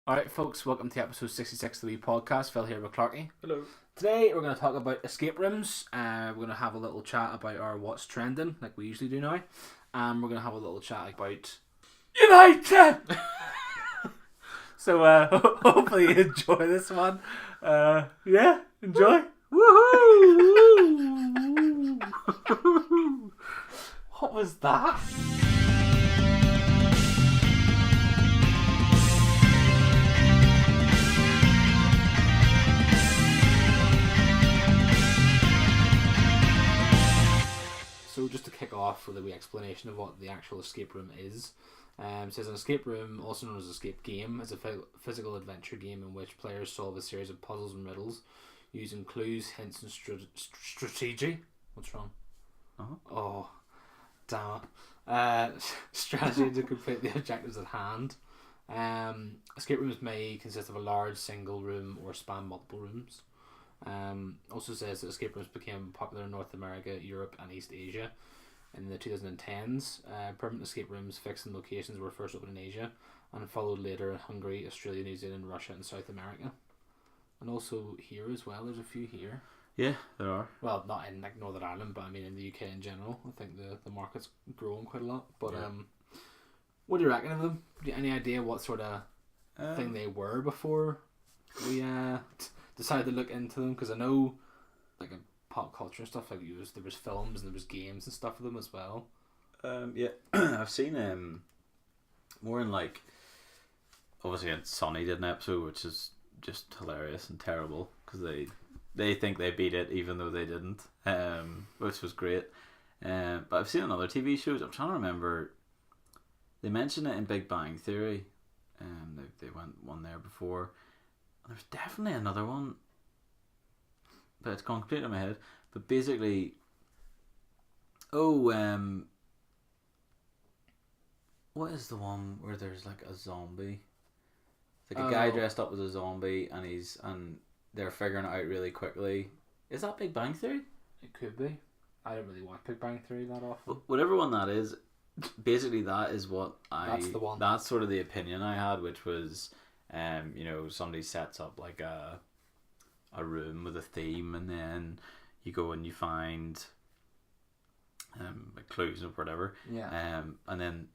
Alright folks, welcome to episode 66 of the podcast. Phil here with Clarky. Hello. Today we're going to talk about escape rooms. We're going to have a little chat about our what's trending, like we usually do now. And we're going to have a little chat about United! So hopefully you enjoy this one. Yeah, enjoy. Woohoo! What was that? So just to kick off with a wee explanation of what the actual escape room is. It says an escape room, also known as escape game, is a physical adventure game in which players solve a series of puzzles and riddles using clues, hints, and strategy. What's wrong? Uh-huh. Oh, damn it. Strategy to complete the objectives at hand. Escape rooms may consist of a large single room or span multiple rooms. Also says that escape rooms became popular in North America, Europe, and East Asia in the 2010s. Permanent escape rooms fixed in locations were first opened in Asia and followed later in Hungary, Australia, New Zealand, Russia, and South America. And also here as well, there's a few here. Yeah, there are. Well, not in like Northern Ireland, but I mean in the UK in general. I think the market's growing quite a lot. But Yeah. what do you reckon of them? Do you have any idea what sort of thing they were before we decided to look into them? Because I know, like in pop culture and stuff, like there was films and there was games and stuff of them as well. Yeah, I've seen more in like, obviously Sonny did an episode which is just hilarious and terrible because they think they beat it even though they didn't, which was great. But I've seen on other TV shows. I'm trying to remember. They mentioned it in Big Bang Theory. They went one there before. There's definitely another one, but it's gone completely in my head. But basically, what is the one where there's like a zombie? It's like a guy dressed up as a zombie, and they're figuring it out really quickly. Is that Big Bang Theory? It could be. I don't really watch Big Bang Theory that often. Whatever one that is, basically that is what That's the one. That's sort of the opinion I had, which was, somebody sets up like a room with a theme, and then you go and you find like clues or whatever. Yeah. And then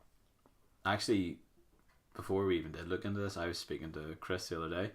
actually, before we even did look into this, I was speaking to Chris the other day,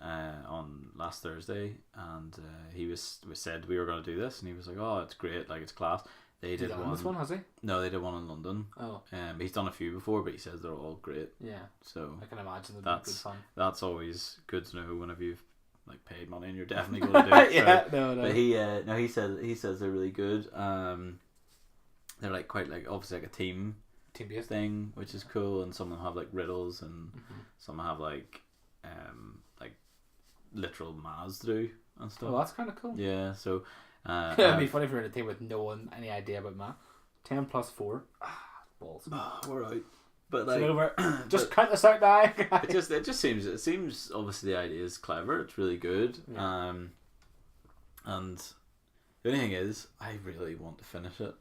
on last Thursday, and he said we were going to do this, and he was like, "Oh, it's great, like it's class." They did one. This one, has he? No, they did one in London. Oh. He's done a few before, but he says they're all great. Yeah. So I can imagine that'd be good fun. That's always good to know whenever you've like paid money and you're definitely going to do it. Yeah, so, no. But he says they're really good. They're like quite like obviously like a team based thing, which is cool, and some of them have like riddles, and some have like literal maths to do and stuff. Oh, that's kind of cool. Yeah, so it'd be funny if we were in a team with no one any idea about math. 10 plus 4. Balls. We're out. But like, just count this out now. it just seems obviously the idea is clever. It's really good. Yeah. And the only thing is, I really want to finish it.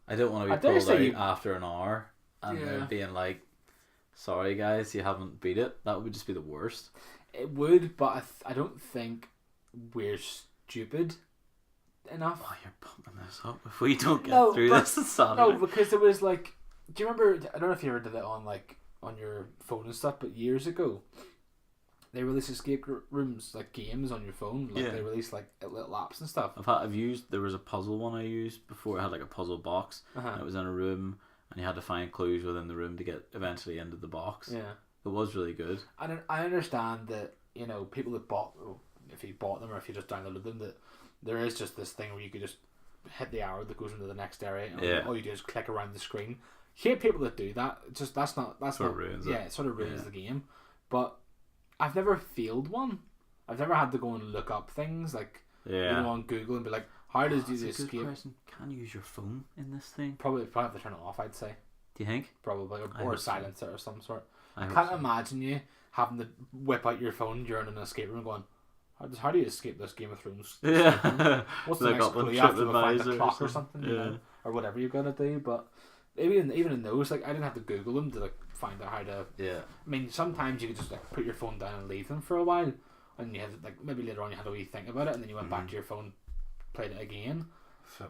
I don't want to be pulled out after an hour and they're being like, "Sorry guys, you haven't beat it." That would just be the worst. It would, but I don't think we're stupid enough. Oh, you're pumping this up. If we don't get through this on Saturday. No, because it was like, do you remember? I don't know if you ever did it on your phone and stuff, but years ago, they released escape rooms like games on your phone. Like they released like little apps and stuff. There was a puzzle one I used before. It had like a puzzle box. And it was in a room, and you had to find clues within the room to get eventually into the box. Yeah. It was really good. And I understand that, people that if you bought them or if you just downloaded them, that there is just this thing where you could just hit the arrow that goes into the next area, and all you do is click around the screen. Hate people that do that. That's not ruins it. Yeah, it sort of ruins the game. But I've never failed one. I've never had to go and look up things like on Google and be like, how does you escape? Good question. Can you use your phone in this thing? Probably have to turn it off, I'd say. Do you think? Probably, or silence it or some sort. I can't can't imagine you having to whip out your phone during an escape room going, how do you escape this Game of Thrones? Yeah. What's the next clue? You have to find the clock or something, or whatever you've got to do. But even in those, like I didn't have to Google them to like find out how to. Yeah. I mean, sometimes you could just like put your phone down and leave them for a while, and you had like maybe later on you had a wee think about it, and then you went back to your phone, played it again.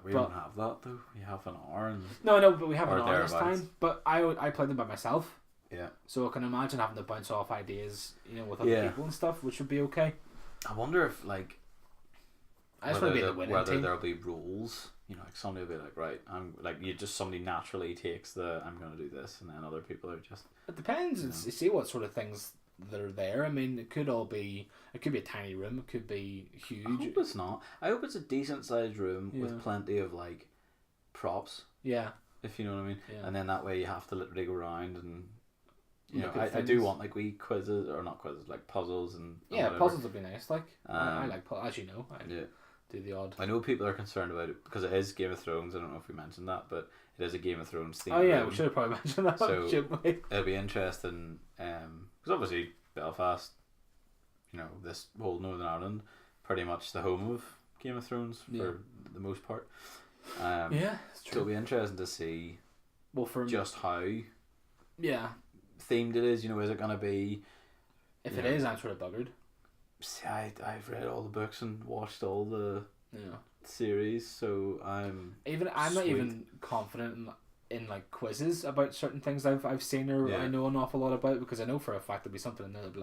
We don't have that though. We have an hour and No, but we have an or hour this thereabouts. time. But I played them by myself, yeah. so I can imagine having to bounce off ideas, with other Yeah. people and stuff, which would be okay. I wonder if like I just want to be the whether winning team. there'll be rules. Like somebody will be like, right, I'm like somebody naturally takes the I'm gonna do this, and then other people are just. It depends. You see what sort of things that are there. I mean, it could be a tiny room. It could be huge. I hope it's not. I hope it's a decent sized room with plenty of like props. Yeah. If you know what I mean. Yeah. And then that way you have to literally go around and. Look I do want like wee quizzes or not quizzes like puzzles and whatever. Puzzles would be nice. Like I like as you know. I do the odd. I know people are concerned about it because it is Game of Thrones. I don't know if we mentioned that, but it is a Game of Thrones theme. Oh yeah, we should have probably mentioned that. So shouldn't we? It'll be interesting because obviously Belfast, this whole Northern Ireland, pretty much the home of Game of Thrones for the most part. It's true. So it'll be interesting to see. Well, for just how themed it is. Is it going to be? If it is, I'm sort of buggered. See, I've read all the books and watched all the series, so I'm not even confident in like quizzes about certain things I've seen or I know an awful lot about, because I know for a fact there'll be something in there that'll be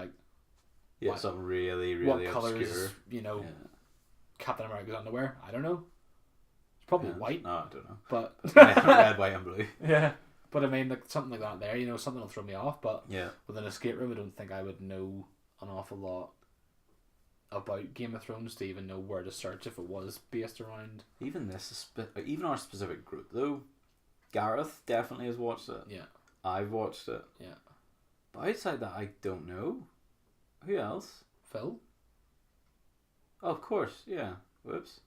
like something really really what obscure. colours Captain America's underwear. I don't know. It's probably white. No, I don't know. But red, white, and blue. Yeah. But I mean, like something like that there, something will throw me off. But yeah, with an escape room, I don't think I would know an awful lot about Game of Thrones to even know where to search if it was based around. Even even our specific group though, Gareth definitely has watched it. Yeah, I've watched it. Yeah, but outside that, I don't know. Who else? Phil. Oh, of course, yeah. Whoops.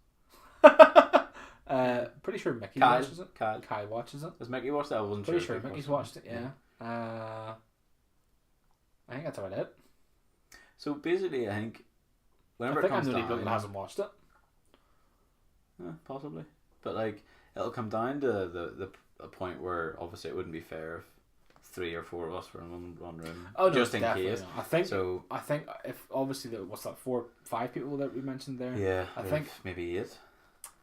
Pretty sure Mickey Kyle watches it. Kyle watches it. Has Mickey watched that? I wasn't pretty sure. Pretty sure Mickey's watched it. Yeah. I think that's about it. So basically, I think whenever I think it comes I'm the only down, bloke that hasn't watched it. Possibly, but like it'll come down to the point where obviously it wouldn't be fair if 3 or 4 of us were in one room. Oh no, just in case. Not. I think if obviously what's that 4, 5 people that we mentioned there. Yeah, I think maybe 8.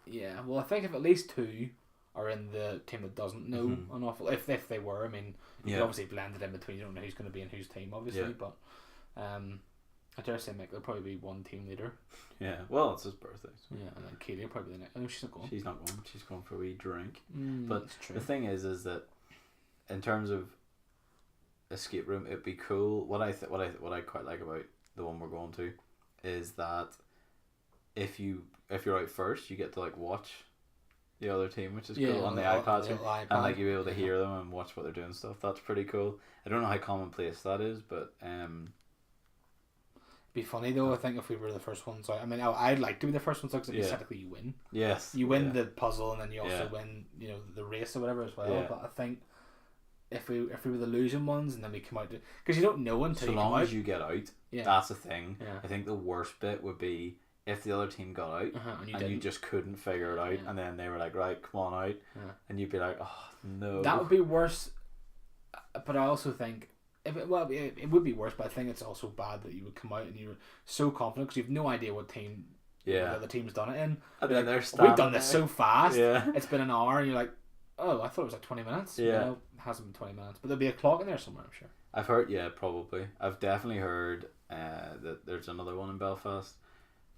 Yeah, well, I think if at least 2 are in the team that doesn't know an awful, if they were, I mean, you could obviously blend it in between. You don't know who's going to be in whose team, obviously, but I dare say Mick, there'll probably be one team leader. Yeah, well, it's his birthday. So. Yeah, and then Katie will probably be the next. Oh, she's not going. She's not going. She's going for a wee drink. But the thing is that in terms of escape room, it'd be cool. What I quite like about the one we're going to is that if you're out first, you get to like watch the other team, which is cool on the iPad, and like you'll be able to hear them and watch what they're doing and stuff. That's pretty cool. I don't know how commonplace that is, but be funny though. I think if we were the first ones out, I mean, I'd like to be the first ones out because technically you win. Yes, you win the puzzle and then you also win, the race or whatever as well. Yeah. But I think if we were the losing ones and then we come out, because you don't know until you come out. So long as you get out, that's the thing. Yeah. I think the worst bit would be if the other team got out and you just couldn't figure it out, and then they were like, right, come on out, and you'd be like, oh no. That would be worse. But I also think. It would be worse, but I think it's also bad that you would come out and you're so confident because you've no idea what team the other team's done it in. And then we've done this so fast. Yeah. It's been an hour and you're like, oh, I thought it was like 20 minutes. Yeah. No, it hasn't been 20 minutes. But there'll be a clock in there somewhere, I'm sure. I've heard, probably. I've definitely heard that there's another one in Belfast.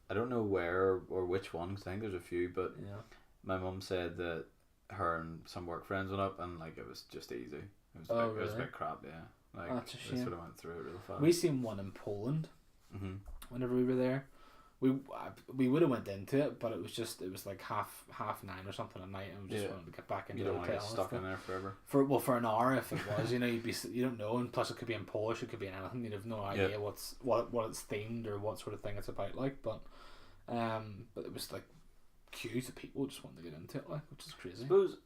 I don't know where or which one because I think there's a few, but my mum said that her and some work friends went up and like it was just easy. It was, it was a bit crap, yeah. Like, that's a shame. Sort of went through it real fast. We seen one in Poland. Whenever we were there, we would have went into it, but it was like half 9 or something at night, and we just wanted to get back into the hotel. You don't want to get stuck in there forever. For an hour if it was, you don't know, and plus it could be in Polish, it could be in anything. You'd have no idea what it's themed or what sort of thing it's about, like. But it was like queues of people just wanting to get into it, like, which is crazy. I suppose.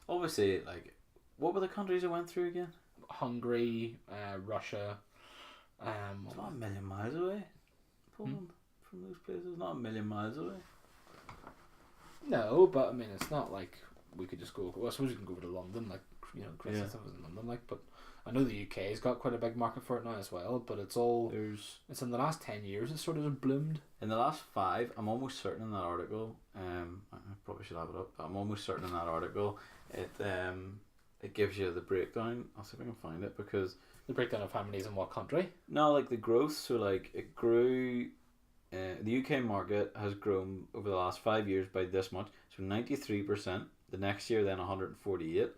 Obviously, like, what were the countries it went through again? Hungary, Russia. It's not a million miles away. Poland from those places, not a million miles away. No, but I mean, it's not like we could just go. Well, I suppose we can go over to London, like Chris Yeah. and stuff is in London, like. But I know the UK's got quite a big market for it now as well. But it's in the last 10 years it sort of bloomed. In the last 5, I'm almost certain in that article. I probably should have it up, but I'm almost certain in that article it gives you the breakdown. I'll see if I can find it because The breakdown of how many's in what country? no, like the growth. So like it grew. The UK market has grown over the last 5 years by this much. So 93%. The next year, then 148.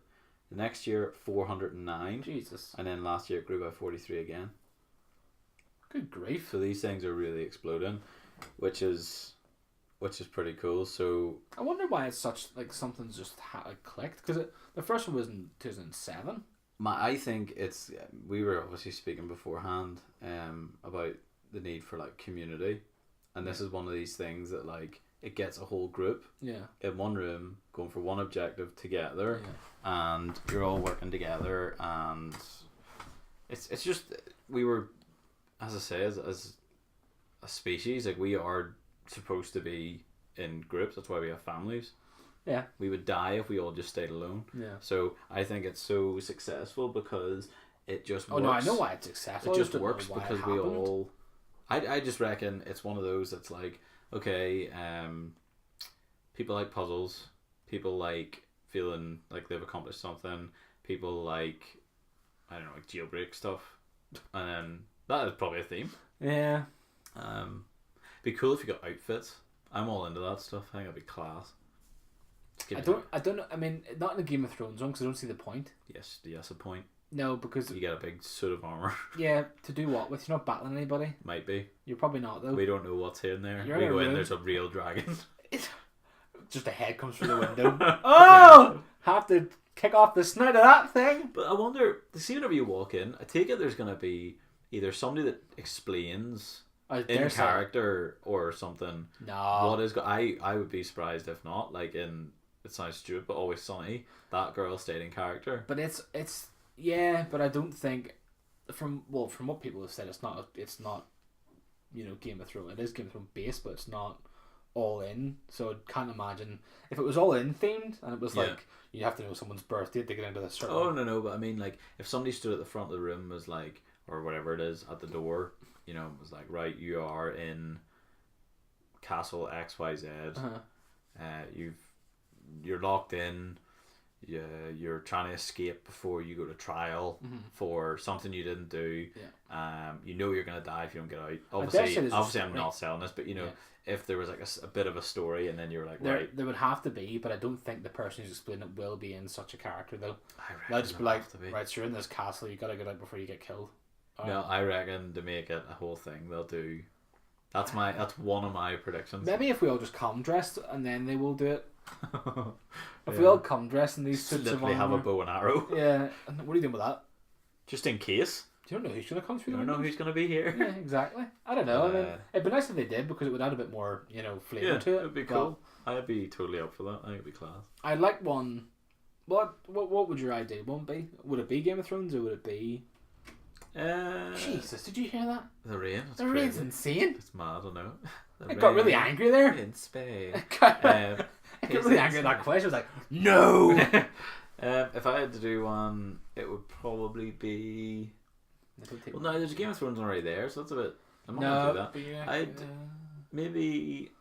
The next year, 409. Jesus. And then last year, it grew by 43 again. Good grief. So these things are really exploding, which is pretty cool. So I wonder why it's such like something's just clicked because the first one was in 2007. I think it's we were obviously speaking beforehand about the need for like community, and this is one of these things that like it gets a whole group in one room going for one objective together, and you're all working together, and it's just we were, as I say, as a species, like we are supposed to be in groups. That's why we have families. Yeah. We would die if we all just stayed alone. Yeah. So I think it's so successful because it just works. Oh no, I know why it's successful. It just works because we all I just reckon it's one of those that's like, okay, people like puzzles, people like feeling like they've accomplished something, people like I don't know, like jailbreak stuff. And then that is probably a theme. Yeah. Be cool if you got outfits. I'm all into that stuff. I think it'd be class. I don't know. I mean, not in the Game of Thrones one because I don't see the point. Yes, a point. No, because you get a big suit of armor. Yeah, to do what with? You're not battling anybody. Might be. You're probably not though. We don't know what's in there. You're we in go a in. room. There's a real dragon. Just a head comes through the window. Oh! Have to kick off the snout of that thing. But I wonder. See, whenever you walk in, I take it there's gonna be either somebody that explains in character or something. No. What is? I would be surprised if not. Like in. It sounds stupid, but Always Sunny, that girl stayed in character. But it's yeah, but I don't think from what people have said, it's not Game of Thrones. It is Game of Thrones based, but it's not all in. So I can't imagine if it was all in themed and it was like you have to know someone's birthday to get into the certain. Oh no, but I mean like if somebody stood at the front of the room was like or whatever it is at the door, it was like right, you are in Castle XYZ. You're locked in. You're trying to escape before you go to trial for something you didn't do. Yeah. You're gonna die if you don't get out. Obviously, I'm not selling this, but if there was like a bit of a story, and then you're like, right, there would have to be, but I don't think the person who's explaining it will be in such a character though. They'll just be like, right, so you're in this castle, you gotta get out before you get killed. No, I reckon to make it a whole thing, they'll do. That's one of my predictions. Maybe if we all just come dressed, and then they will do it. If we all come dressed in these suits of armor, have a bow and arrow. Yeah, and what are you doing with that? Just in case. Do you don't know who's going to come through? You don't know who's going to be here. Yeah, exactly. I don't know. I mean, it'd be nice if they did because it would add a bit more, flavour to it. It'd be cool. I'd be totally up for that. I think it'd be class. I'd like one. What would your ideal one be? Would it be Game of Thrones or would it be? Jesus, did you hear that? The rain. The rain's insane. It's mad, I know. It got really angry there. In Spain. It got really angry at that question. I was like, no. If I had to do one, it would probably be. Well, no, there's a Game of Thrones already there, so that's a bit. I'm not gonna do that. I'd maybe.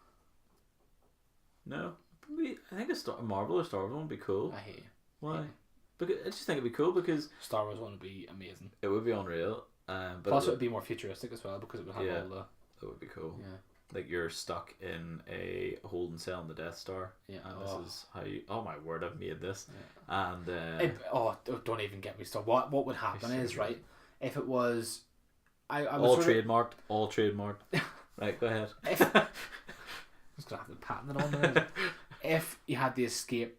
No, probably. I think a Marvel or Star Wars one would be cool. I hate you. Why? Because I just think it'd be cool because Star Wars one would be amazing. It would be unreal. But plus, it would be more futuristic as well because it would have all the. That would be cool. Yeah. Like you're stuck in a holding cell in the Death Star. Yeah. And this is how you. Oh my word! I've made this. Yeah. And. Don't even get me started. What would happen is right if it was. I all trademarked. All trademarked. Right. Go ahead. I'm just gonna have to patent it on there. If you had the escape.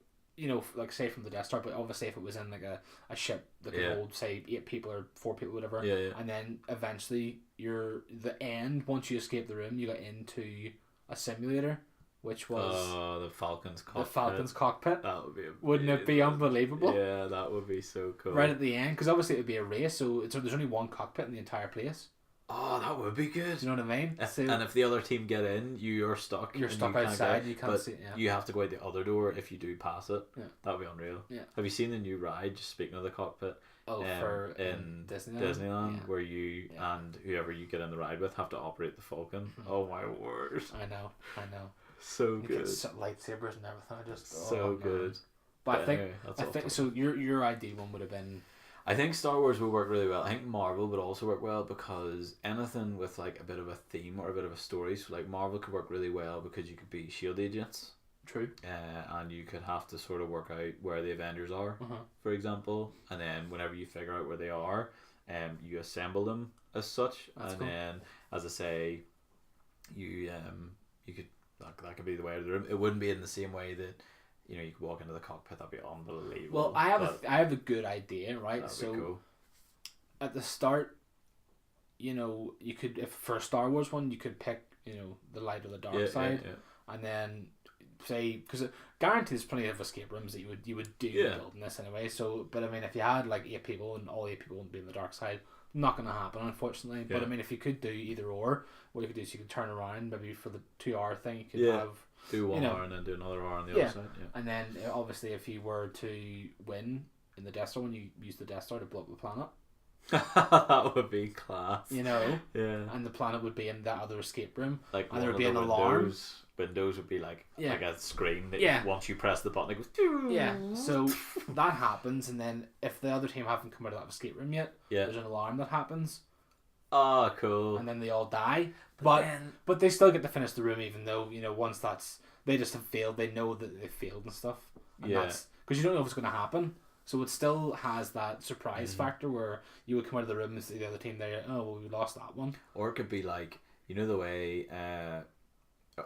Like say from the Death Star, but obviously if it was in like a ship that could hold say 8 people or 4 people, whatever, and then eventually the end once you escape the room, you got into a simulator, which was the Falcon's cockpit. The Falcon's cockpit. That would be wouldn't it be unbelievable? Yeah, that would be so cool. Right at the end, because obviously it would be a race, so there's only one cockpit in the entire place. Oh, that would be good. Do you know what I mean? And if the other team get in, you're stuck. You're stuck outside. You can't see. Yeah. You have to go out the other door if you do pass it. Yeah. That would be unreal. Yeah. Have you seen the new ride? Just speaking of the cockpit. Oh, for in Disneyland, where you and whoever you get in the ride with have to operate the Falcon. Mm-hmm. Oh my word! I know. So you good. Get lightsabers and everything. So good. But I think anyway, so. Your ideal one would have been. I think Star Wars would work really well. I think Marvel would also work well because anything with like a bit of a theme or a bit of a story. So like Marvel could work really well because you could be shield agents. True. And you could have to sort of work out where the Avengers are, for example, and then whenever you figure out where they are, you assemble them as such. That's cool. Then, as I say, you could that could be the way of the room. It wouldn't be in the same way that you could walk into the cockpit. That'd be unbelievable. Well, I have a good idea, right? So cool. At the start, you could, if for a Star Wars one, you could pick the light or the dark side, and then say, because guaranteed there's plenty of escape rooms that you would do building this anyway. So, but I mean, if you had like 8 people and all 8 people would be on the dark side, not going to happen, unfortunately. But I mean, if you could do either or, what you could do is you could turn around maybe for the 2-hour thing. You could have do 1 hour and then do another hour on the other side. Yeah. And then obviously, if you were to win in the Death Star one, you use the Death Star to blow up the planet. That would be class. Yeah. And the planet would be in that other escape room. Like, and there would be an alarm. Windows would be like a screen that once you press the button it goes. Yeah. So that happens, and then if the other team haven't come out of that escape room yet, there's an alarm that happens. Oh, cool. And then they all die. But they still get to finish the room, even though once they just have failed, they know that they failed and stuff. And that's because you don't know if it's going to happen. So it still has that surprise factor where you would come out of the room and see the other team there. Oh, well, we lost that one. Or it could be like the way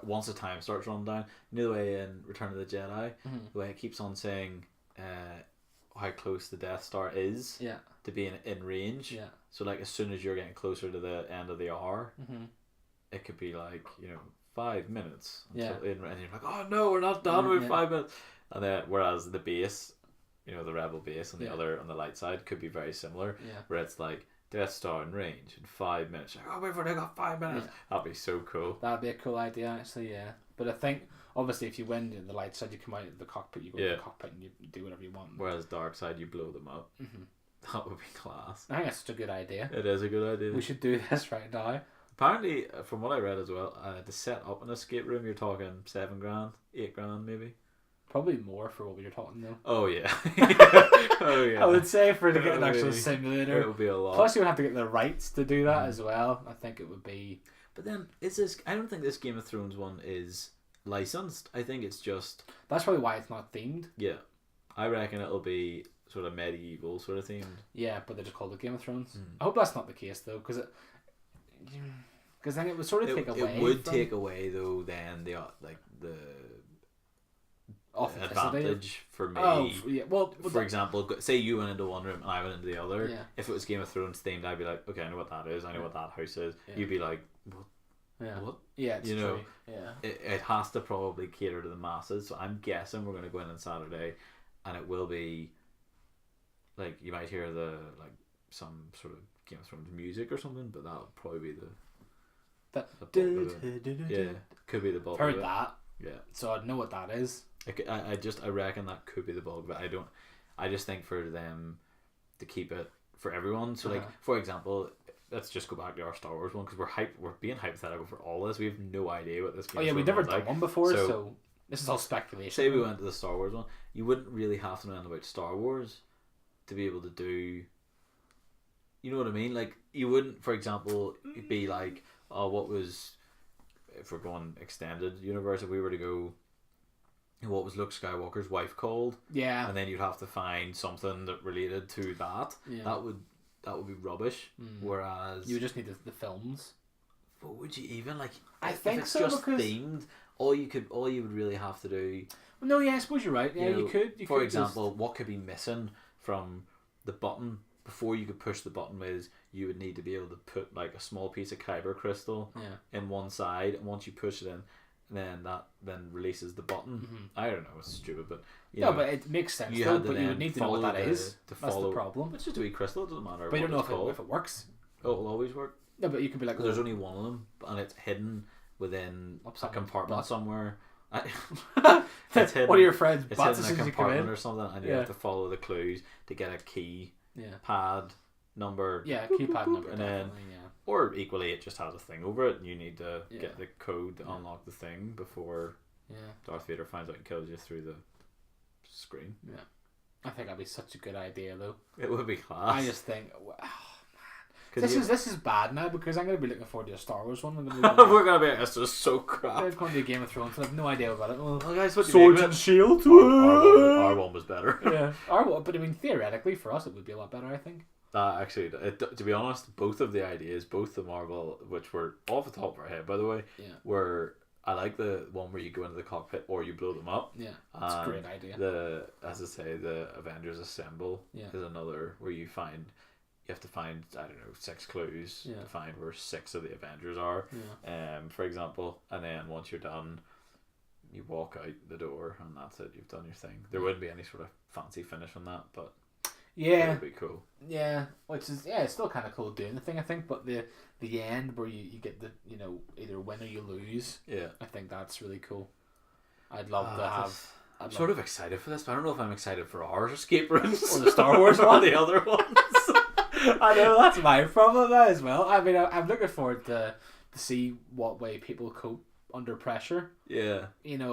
once the time starts running down. The way in Return of the Jedi, the way it keeps on saying how close the Death Star is to being in range. Yeah. So like as soon as you're getting closer to the end of the hour, it could be like 5 minutes until and you're like, oh no, we're not done with 5 minutes. And then whereas the base, the Rebel base on the other on the light side could be very similar. Yeah. Where it's like Death Star in range in 5 minutes. Like, oh wait, they got 5 minutes. That'd be so cool. That'd be a cool idea, actually. Yeah. But I think obviously if you win the light side, you come out of the cockpit, you go to the cockpit and you do whatever you want. Whereas dark side, you blow them up. That would be class. I think that's such a good idea. It is a good idea. We should do this right now. Apparently, from what I read as well, to set up an escape room, you're talking $7,000, $8,000 maybe. Probably more for what we were talking though. Oh yeah. I would say to get an actual simulator. It would be a lot. Plus, you would have to get the rights to do that as well. I think it would be. But then, I don't think this Game of Thrones one is licensed. I think it's just. That's probably why it's not themed. Yeah, I reckon it'll be sort of medieval sort of themed. Yeah, but they just called it Game of Thrones. I hope that's not the case though, because then it would sort of take away. It would take away though. Then the advantage for me. Oh, yeah. Well, for example, say you went into one room and I went into the other. Yeah. If it was Game of Thrones themed, I'd be like, okay, I know what that is. I know what that house is. Yeah. You'd be like, what? Yeah. What? Yeah, it's true. Yeah. It has to probably cater to the masses. So I'm guessing we're going to go in on Saturday, and it will be like you might hear some sort of Game of Thrones music or something, but that'll probably be could be the bulk. Heard that. Yeah. So I'd know what that is. I reckon that could be the bulk, but I just think for them to keep it for everyone. So like, for example, let's just go back to our Star Wars one because we're being hypothetical for all this. We have no idea what this game. Oh yeah, we've never done one before, so this is all speculation. Say we went to the Star Wars one, you wouldn't really have to know anything about Star Wars to be able to do. You know what I mean? Like you wouldn't, for example, be like, oh, what was if we're going extended universe? If we were to go. What was Luke Skywalker's wife called? Yeah, and then you'd have to find something that related to that. Yeah. That would be rubbish. Whereas you just need the films. But would you even like? I think it's so just because themed. All you would really have to do. Well, no, yeah, I suppose you're right. Yeah, you could. For example, what could be missing from the button before you could push the button is you would need to be able to put like a small piece of kyber crystal in one side, and once you push it in. Then that releases the button. I don't know, it's stupid, but but it makes sense. But you would need to know what that is. That's the problem. It's just a wee crystal. It doesn't matter. But you don't know if it works. Oh, it'll always work. No, but you could be like, 'Cause there's only one of them, and it's hidden within a compartment somewhere. It's hidden, one of your friends' it's butts hidden as in soon a as you come compartment in. or something, and you have to follow the clues to get a key pad number. Yeah, keypad number. And then, or equally, it just has a thing over it, and you need to get the code to unlock the thing before Darth Vader finds out and kills you through the screen. Yeah, I think that'd be such a good idea, though. It would be class. I just think, this is bad now because I'm going to be looking forward to a Star Wars one. We're going to be. It's just so crap. I've gone to Game of Thrones and I have no idea about it. Well, guys, what Swords and Shield. Our one was better. Yeah, but I mean, theoretically, for us, it would be a lot better, I think. Actually, to be honest, both of the ideas, both the Marvel, which were off the top of our head, by the way, were. I like the one where you go into the cockpit or you blow them up. Yeah, that's a great idea. As I say, the Avengers Assemble is another where you have to find, I don't know, 6 clues to find where 6 of the Avengers are. Yeah. For example, and then once you're done, you walk out the door and that's it. You've done your thing. There wouldn't be any sort of fancy finish on that, but it would be cool. Yeah, which is it's still kind of cool doing the thing, I think. But the end where you get the either win or you lose. Yeah, I think that's really cool. I'd love to have. I'm sort of excited for this, but I don't know if I'm excited for our escape rooms or the Star Wars one, or the other ones. I know that's my problem as well. I mean, I'm looking forward to see what way people cope under pressure. Yeah,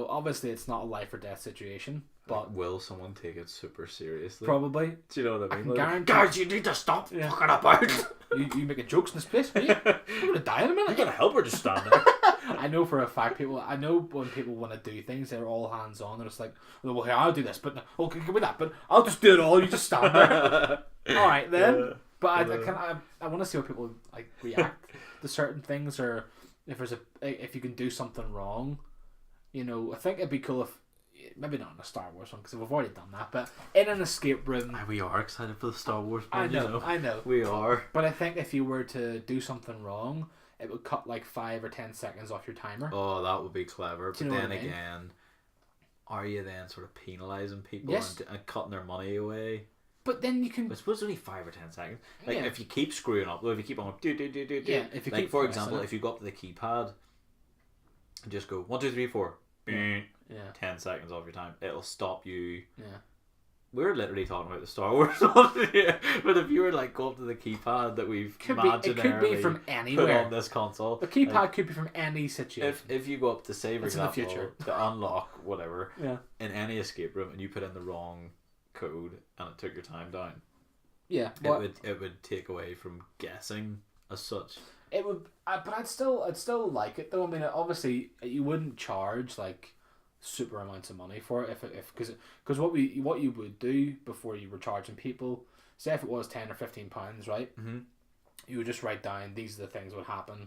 obviously it's not a life or death situation. But will someone take it super seriously? Probably. Do you know what I mean? Guys, you need to stop fucking about. You making jokes in this place, are you? I'm gonna die in a minute. You're gonna help or just stand there. I know for a fact I know when people want to do things, they're all hands on. They're just like, well, here, I'll do this, but okay, give me that, but I'll just do it all. You just stand there. All right then. Yeah. But I want to see how people like react to certain things, or if you can do something wrong. I think it'd be cool if. Maybe not in a Star Wars one because we've already done that, but in an escape room. We are excited for the Star Wars one. I know. We are. But I think if you were to do something wrong, it would cut like 5 or 10 seconds off your timer. Oh, that would be clever. But then again, are you then sort of penalising people and cutting their money away? But then you can. I suppose only 5 or 10 seconds. Like if you keep screwing up, if you keep on do. Yeah. If you keep, for example, if you go up to the keypad and just go 1, 2, 3, 4. Yeah. 10 seconds off your time. It'll stop you. Yeah. We're literally talking about the Star Wars one here, but if you were like go up to the keypad that we've it could be from anywhere put on this console. The keypad could be from any situation. If you go up to say, for example, to unlock whatever in any escape room, and you put in the wrong code and it took your time down, it would take away from guessing as such. It would, but I'd still like it though. I mean, obviously you wouldn't charge like super amounts of money for it because what you would do before you were charging people, say if it was £10 or £15, right? Mm-hmm. You would just write down these are the things that would happen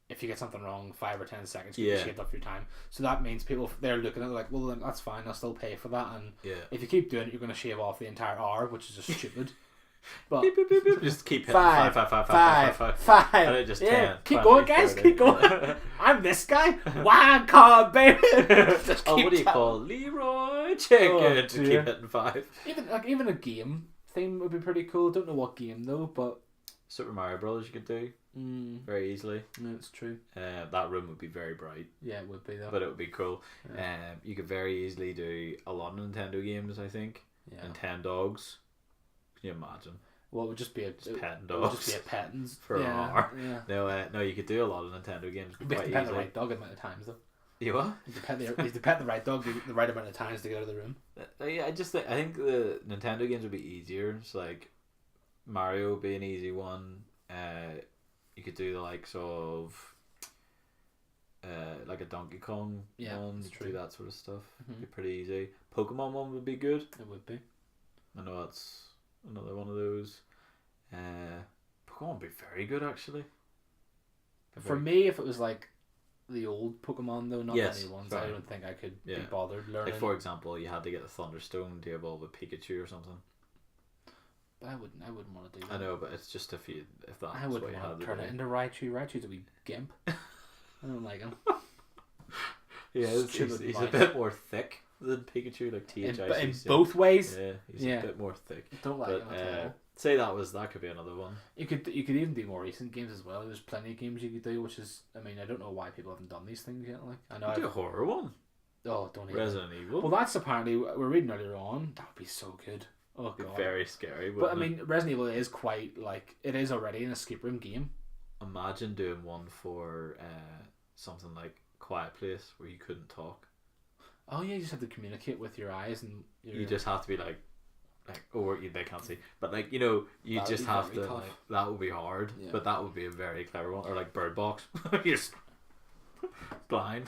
if you get something wrong. 5 or 10 seconds, you shaved off your time. So that means people they're looking at it like, well, then that's fine. I'll still pay for that. And if you keep doing it, you're going to shave off the entire hour, which is just stupid. But beep, beep, beep, beep. Just keep hitting 5, and it just 10, keep 20, going, guys. 30. Keep going. I'm this guy. Wild card, baby. What do you call Leroy Chicken? To keep hitting 5. Even a game theme would be pretty cool. Don't know what game though, but Super Mario Brothers you could do very easily. No, it's true. That room would be very bright. Yeah, it would be though. But it would be cool. You could very easily do a lot of Nintendo games. I think. Yeah. Nintendogs. Can you imagine? Well, it would just be petting dogs. It would just be a petting for an hour. Yeah. No, you could do a lot of Nintendo games. You have to pet the right dog amount of times though. You what? You have to pet the right dog the right amount of times to get out of the room. Yeah, I think the Nintendo games would be easier. It's like Mario would be an easy one. You could do the likes of like a Donkey Kong one. Do that sort of stuff. It'd be pretty easy. Pokemon one would be good. It would be. I know that's another one of those. Pokemon would be very good actually. For me, if it was like the old Pokemon though, not any ones, I don't think I could be bothered learning. Like for example, you had to get the Thunderstone to evolve a Pikachu or something. But I wouldn't want to do that. I know, but it's just if that. I wouldn't want to turn it into Raichu. Raichu's a wee gimp. I don't like him. Yeah, he's a bit more thick than Pikachu, like THICC. In both ways. Yeah, he's a bit more thick. Don't like him at all. Say that could be another one. You could even do more recent games as well. There's plenty of games you could do, which is, I mean, I don't know why people haven't done these things yet. Like, I know Do a horror one. Oh, don't even. Resident Evil. Well, that's apparently, we're reading earlier on. That would be so good. Oh god. Very scary. But I mean, Resident Evil is quite like, it is already an escape room game. Imagine doing one for something like Quiet Place where you couldn't talk. Oh yeah, you just have to communicate with your eyes and you just have to be like, or they can't see, but like, you know, you That'd just be have very to tough. like, that would be hard, Yeah. but that would be a very clever one. Or like Bird Box. You're just blind.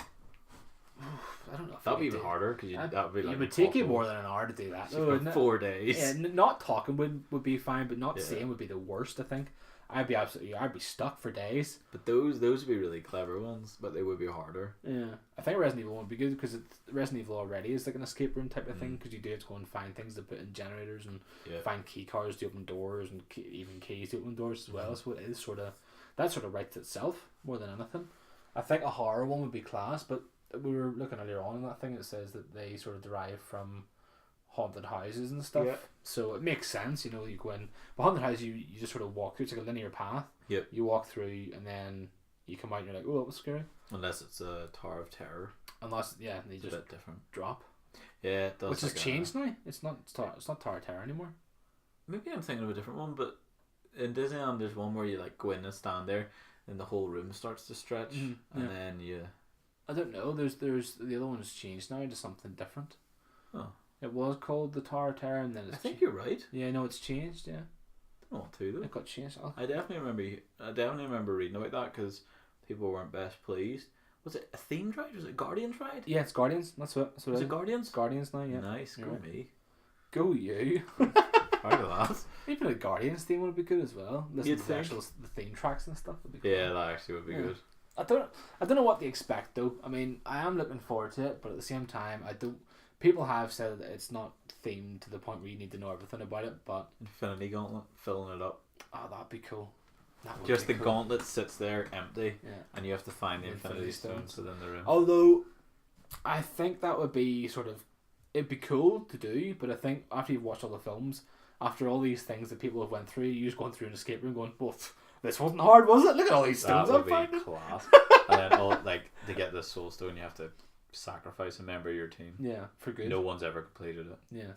I don't know if That'd be you could even do- harder because that would be like it would take you impossible. more than an hour to do that. For though, wouldn't it? 4 days. Yeah, not talking would be fine, but not Yeah. saying would be the worst. I think I'd be stuck for days. But those would be really clever ones, but they would be harder. Yeah, I think Resident Evil would be good because Resident Evil already is like an escape room type of thing, because you do have to go and find things to put in generators and find key cards to open doors and even keys to open doors as well. So it is that sort of writes itself more than anything. I think a horror one would be class, but we were looking earlier on in that thing. It says that they sort of derive from haunted houses and stuff. Yeah. So it makes sense, you know. You go in, but haunted house, you just sort of walk through. It's like a linear path. Yep. You walk through, and then you come out, and you're like, oh, that was scary. Unless it's a Tower of Terror. Unless, yeah, they It's just a bit different. drop. Yeah, it does. Which has like changed now. It's not Tower of Terror anymore. Maybe I'm thinking of a different one, but in Disneyland there's one where you like go in and stand there, and the whole room starts to stretch, and then you. I don't know. There's the other one has changed now to something different. Oh. It was called the Tower of Terror, and then I think you're right. Yeah, no, it's changed. Yeah, I don't know what to do. it got changed. I definitely remember reading about that because people weren't best pleased. Was it a themed ride? Was it Guardians ride? Yeah, it's Guardians. That's what. Was it Guardians? It's Guardians now. Yeah. Nice, go You're right. me. Go you. Proud of that. Even a Guardians theme would be good as well. Listen You'd to think. the theme tracks and stuff would be cool. Yeah, that actually would be Yeah. good. I don't know what to expect though. I mean, I am looking forward to it, but at the same time, I don't. People have said that it's not themed to the point where you need to know everything about it, but Infinity Gauntlet, filling it up. oh, that'd be cool. That would Just be the cool. gauntlet sits there empty, Yeah. and you have to find the Infinity Infinity Stones. Stones within the room. Although, I think that would be it'd be cool to do, but I think after you've watched all the films, after all these things that people have went through, you just going through an escape room going, well, this wasn't hard, was it? Look at all these That stones would I'm be finding. class. And then to get the Soul Stone, you have to sacrifice a member of your team. Yeah, for good. No one's ever completed it. Yeah.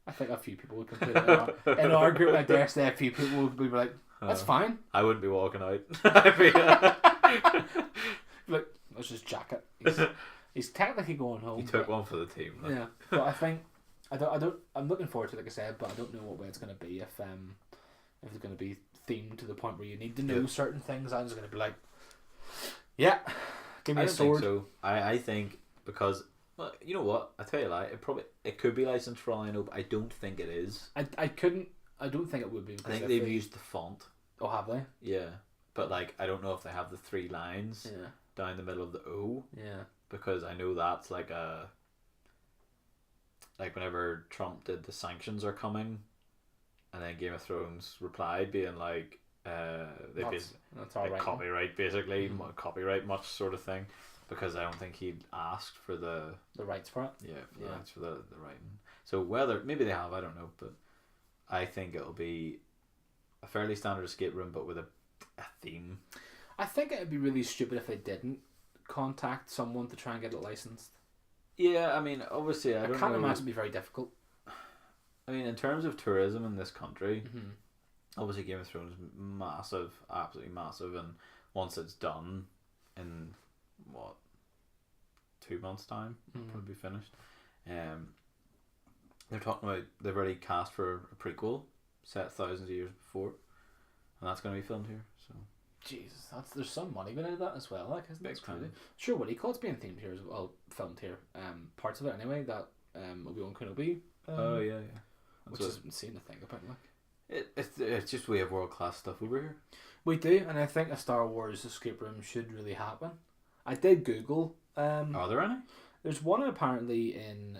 I think a few people would complete it. In our group, I dare say a few people would be like, that's fine. I wouldn't be walking out. I'd be, Look, let's just jack it. He's technically going home. you took but- one for the team. Like. Yeah, but I think I'm looking forward to it, like I said, but I don't know what way it's going to be. If it's going to be themed to the point where you need to know certain things, I'm just going to be like, yeah, give me I a don't sword. think so. I think because, well, you know what? I tell you a lie. It could be licensed for all I know, but I don't think it is. I don't think it would be. I Because think if they've they- used the font. Oh, have they? Yeah, but like I don't know if they have the 3 lines Yeah. down the middle of the O, Yeah. because I know that's like whenever Trump did the sanctions are coming, and then Game of Thrones replied being like they basically That's all like right. copyright basically copyright much sort of thing, because I don't think he'd asked for the The rights for it. the rights for the writing. So whether maybe they have, I don't know, but I think it'll be a fairly standard escape room, but with a theme. I think it would be really stupid if they didn't contact someone to try and get it licensed. Yeah, I mean, obviously, I I don't can't know. imagine it'd be very difficult. I mean, in terms of tourism in this country, Mm-hmm. obviously Game of Thrones is massive, absolutely massive, and once it's done in 2 months' time, it'll probably be finished. They're talking about they've already cast for a prequel set thousands of years before, and that's going to be filmed here. So Jesus, there's some money going into that as well. Like, isn't Big it crazy? time. Sure, what do you call it's being themed here as well, filmed here. Parts of it anyway. That Obi-Wan Kenobi. oh yeah. Which is insane to think about. Like, It's just we have world class stuff over here. we do, and I think a Star Wars escape room should really happen. I did Google. Are there any? There's one apparently in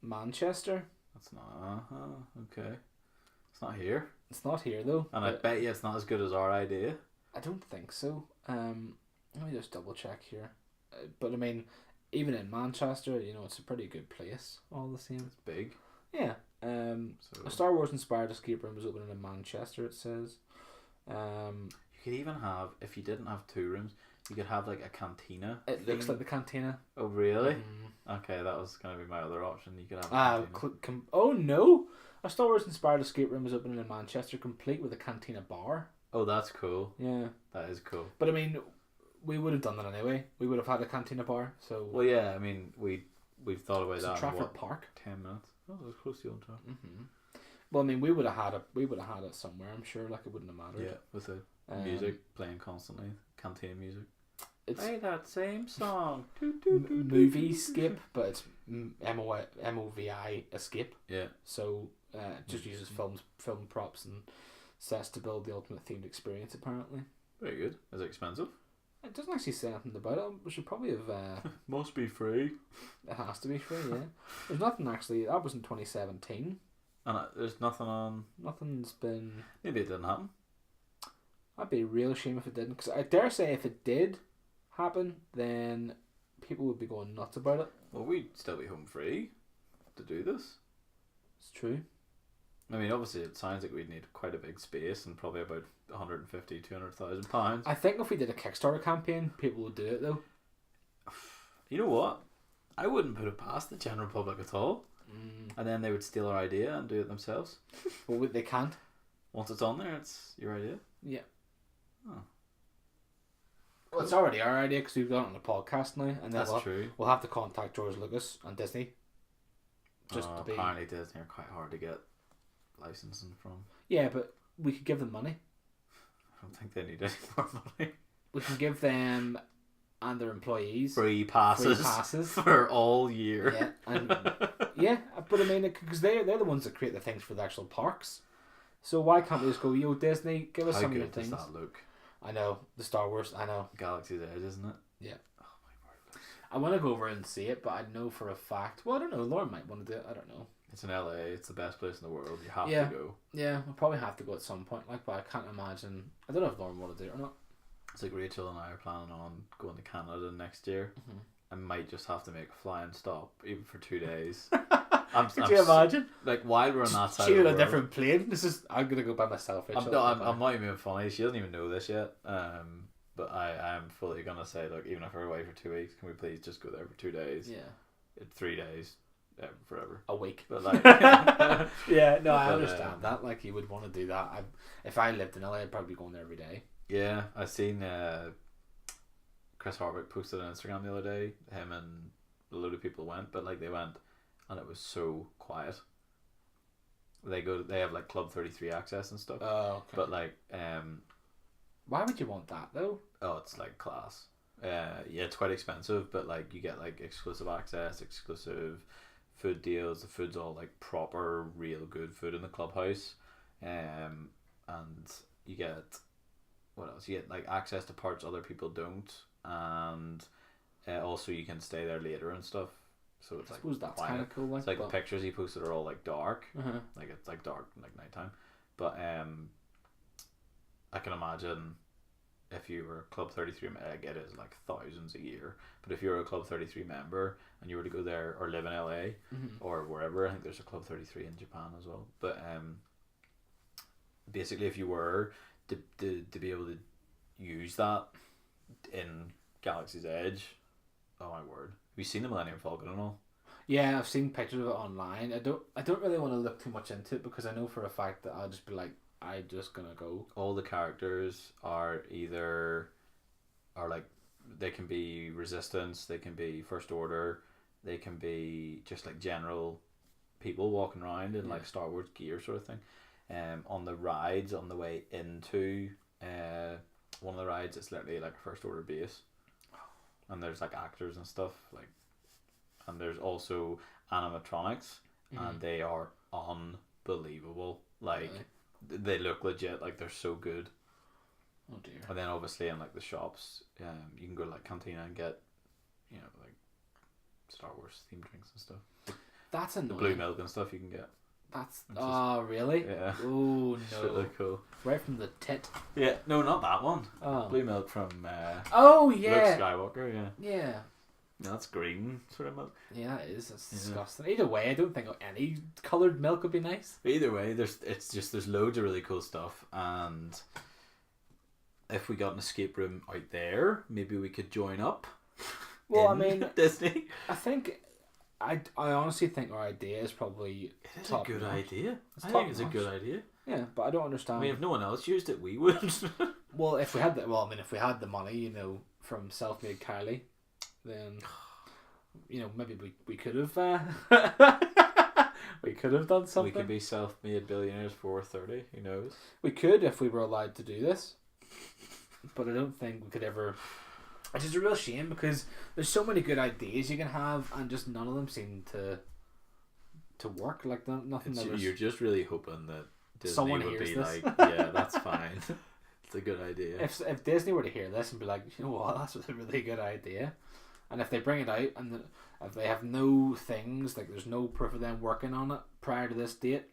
Manchester. That's not. Okay. It's not here, It's not here though. and I but bet you it's not as good as our idea. I don't think so. Let me just double check here. But I mean, even in Manchester, you know, it's a pretty good place all the same. It's big. Yeah, A Star Wars inspired escape room was opening in Manchester. It says. You could even have, if you didn't have 2 rooms, you could have like a cantina. It looks like the cantina. Oh really? Mm. Okay, that was gonna be my other option. You could have. A cantina. Oh no! A Star Wars inspired escape room is opening in Manchester, complete with a cantina bar. Oh, that's cool. Yeah, that is cool. But I mean, we would have done that anyway. We would have had a cantina bar. So. Well, yeah. I mean, we've thought about that. Trafford Park. 10 minutes. Oh, it was close to on top. Well, I mean, we would have had it somewhere. I'm sure, like it wouldn't have mattered. Yeah, with the music playing constantly, cantina music. It's play that same song. Movie skip, but it's MOVI escape. Yeah. So it just uses film props and sets to build the ultimate themed experience. Apparently. Very good. Is it expensive? It doesn't actually say anything about it. We should probably have. Must be free. It has to be free. Yeah. There's nothing actually. That was in 2017. And there's nothing on. Nothing's been. Maybe it didn't happen. That'd be a real shame if it didn't. Because I dare say if it did happen, then people would be going nuts about it. Well, we'd still be home free to do this. It's true. I mean, obviously, it sounds like we'd need quite a big space and probably about 150,000 to £200,000. I think if we did a Kickstarter campaign, people would do it though. You know what? I wouldn't put it past the general public at all. And then they would steal our idea and do it themselves. Well, they can't. Once it's on there, it's your idea. Yeah. Oh. Well, it's already our idea because we've got it on the podcast now, and then That's true. We'll have to contact George Lucas and Disney. Apparently, Disney are quite hard to get licensing from. Yeah, but we could give them money. I don't think they need any more money. We can give them and their employees free passes for all year. Yeah, and yeah, but I mean, because they're the ones that create the things for the actual parks. So why can't we just go, yo, Disney, give us some of your things? How good does that look? I know, the Star Wars, I know. Galaxy's Edge, isn't it? Yeah. Oh my word. I want to go over and see it, but I know for a fact. Well, I don't know. Lauren might want to do it. I don't know. It's in LA. It's the best place in the world. You have to go. Yeah, we'll probably have to go at some point. Like, but I can't imagine. I don't know if Lauren want to do it or not. It's like Rachel and I are planning on going to Canada next year. I might just have to make a flying stop, even for 2 days. Could you imagine? Like, while we're on that side She of on the a different plane. I'm gonna go by myself. I'm not even being funny. She doesn't even know this yet. But I am fully gonna say, look, even if we're away for 2 weeks, can we please just go there for 2 days? Yeah. 3 days. Forever. A week. But like, yeah, no, I understand that. Like, you would want to do that. If I lived in LA, I'd probably be going there every day. Yeah, I seen Chris Hardwick posted on Instagram the other day. Him and a load of people went, but like they went, and it was so quiet. They have like Club 33 access and stuff. Oh, okay. But like, why would you want that though? Oh, it's like class. Yeah, it's quite expensive, but like you get like exclusive access, exclusive food deals. The food's all like proper, real good food in the clubhouse, and you get what else? You get like access to parts other people don't, and also you can stay there later and stuff. So it's I suppose that's kind of cool. It's like the pictures he posted are all like dark, like it's like dark like nighttime. But I can imagine if you were a Club 33, I get it is like thousands a year. But if you were a Club 33 member and you were to go there or live in LA or wherever, I think there's a Club 33 in Japan as well. But basically, if you were to be able to use that in Galaxy's Edge, oh my word, have you seen the Millennium Falcon and all? Yeah, I've seen pictures of it online. I don't really want to look too much into it because I know for a fact that I'll just be like, I'm just gonna go. All the characters are like they can be Resistance, they can be First Order, they can be just like general people walking around in like Star Wars gear sort of thing. On the rides on the way into one of the rides, it's literally like a First Order base, and there's like actors and stuff like, and there's also animatronics, and they are unbelievable. Like. Really? They look legit, like they're so good. Oh dear. And then obviously in like the shops, you can go to like Cantina and get, you know, like Star Wars themed drinks and stuff. That's annoying. The blue milk and stuff you can get. That's really? Yeah. Oh no. It's really cool. Right from the tit. Yeah, no, not that one. Oh. Blue milk from oh yeah. Luke Skywalker, yeah. Yeah. That's green sort of milk. Yeah, it is. It's disgusting. Either way, I don't think any coloured milk would be nice. Either way, there's loads of really cool stuff, and if we got an escape room out there, maybe we could join up. Well, I mean, Disney. I honestly think our idea is probably It is a good idea. I top think it's a notch. good idea. Yeah, but I don't understand. I mean, if no one else used it, we would. Well, if we had the money, from self-made Kylie, then maybe we could have we could have done something. We could be self-made billionaires for 30. Who knows? We could if we were allowed to do this, but I don't think we could ever. Which is a real shame because there's so many good ideas you can have, and just none of them seem to work. Like nothing. You're just really hoping that Disney someone would hears be this. like, yeah, that's fine. It's a good idea. If Disney were to hear this and be like, you know what, that's a really good idea, and if they bring it out and if they have no things, like there's no proof of them working on it prior to this date.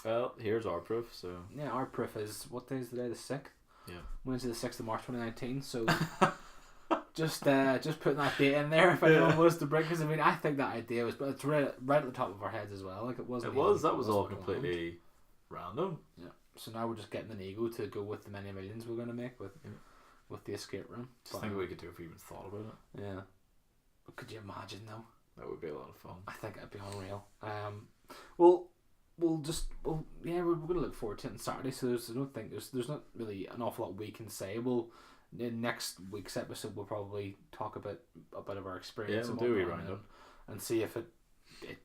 Well, here's our proof. So yeah, our proof is what day is today? The 6th. Yeah. Wednesday the 6th of March 2019. So just putting that date in there if anyone was to bring, because I mean I think that idea was, but it's right at the top of our heads as well. Like it wasn't. That was all completely random. Yeah. So now we're just getting an ego to go with the many millions we're going to make with the escape room. Just think what we could do if we even thought about it. Yeah. But could you imagine though? That would be a lot of fun. I think it'd be unreal. We're going to look forward to it on Saturday. So I don't think there's not really an awful lot we can say. In next week's episode we'll probably talk about a bit of our experience. Yeah, we'll do a roundup and see if it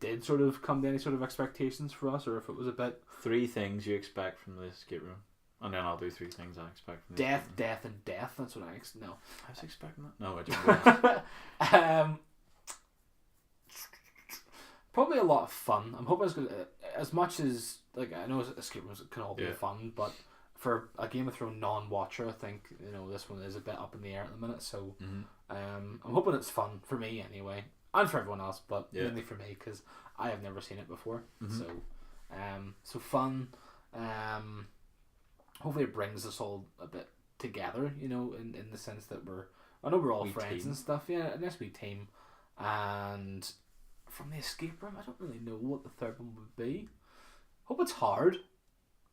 did sort of come to any sort of expectations for us, or if it was a bit. 3 things you expect from the escape room, and then I'll do 3 things I expect from the death, escape room. death, and death. That's what no. I was expecting that. No, I don't. Probably a lot of fun. I'm hoping it's going to, as much as like I know escape rooms can all be fun, but for a Game of Thrones non-watcher, I think this one is a bit up in the air at the minute. So I'm hoping it's fun for me anyway, and for everyone else, but mainly for me because I have never seen it before. So fun. Hopefully it brings us all a bit together. In the sense that I know we're all friends and stuff. Yeah, a nice wee team. And from the escape room, I don't really know what the third one would be. Hope it's hard.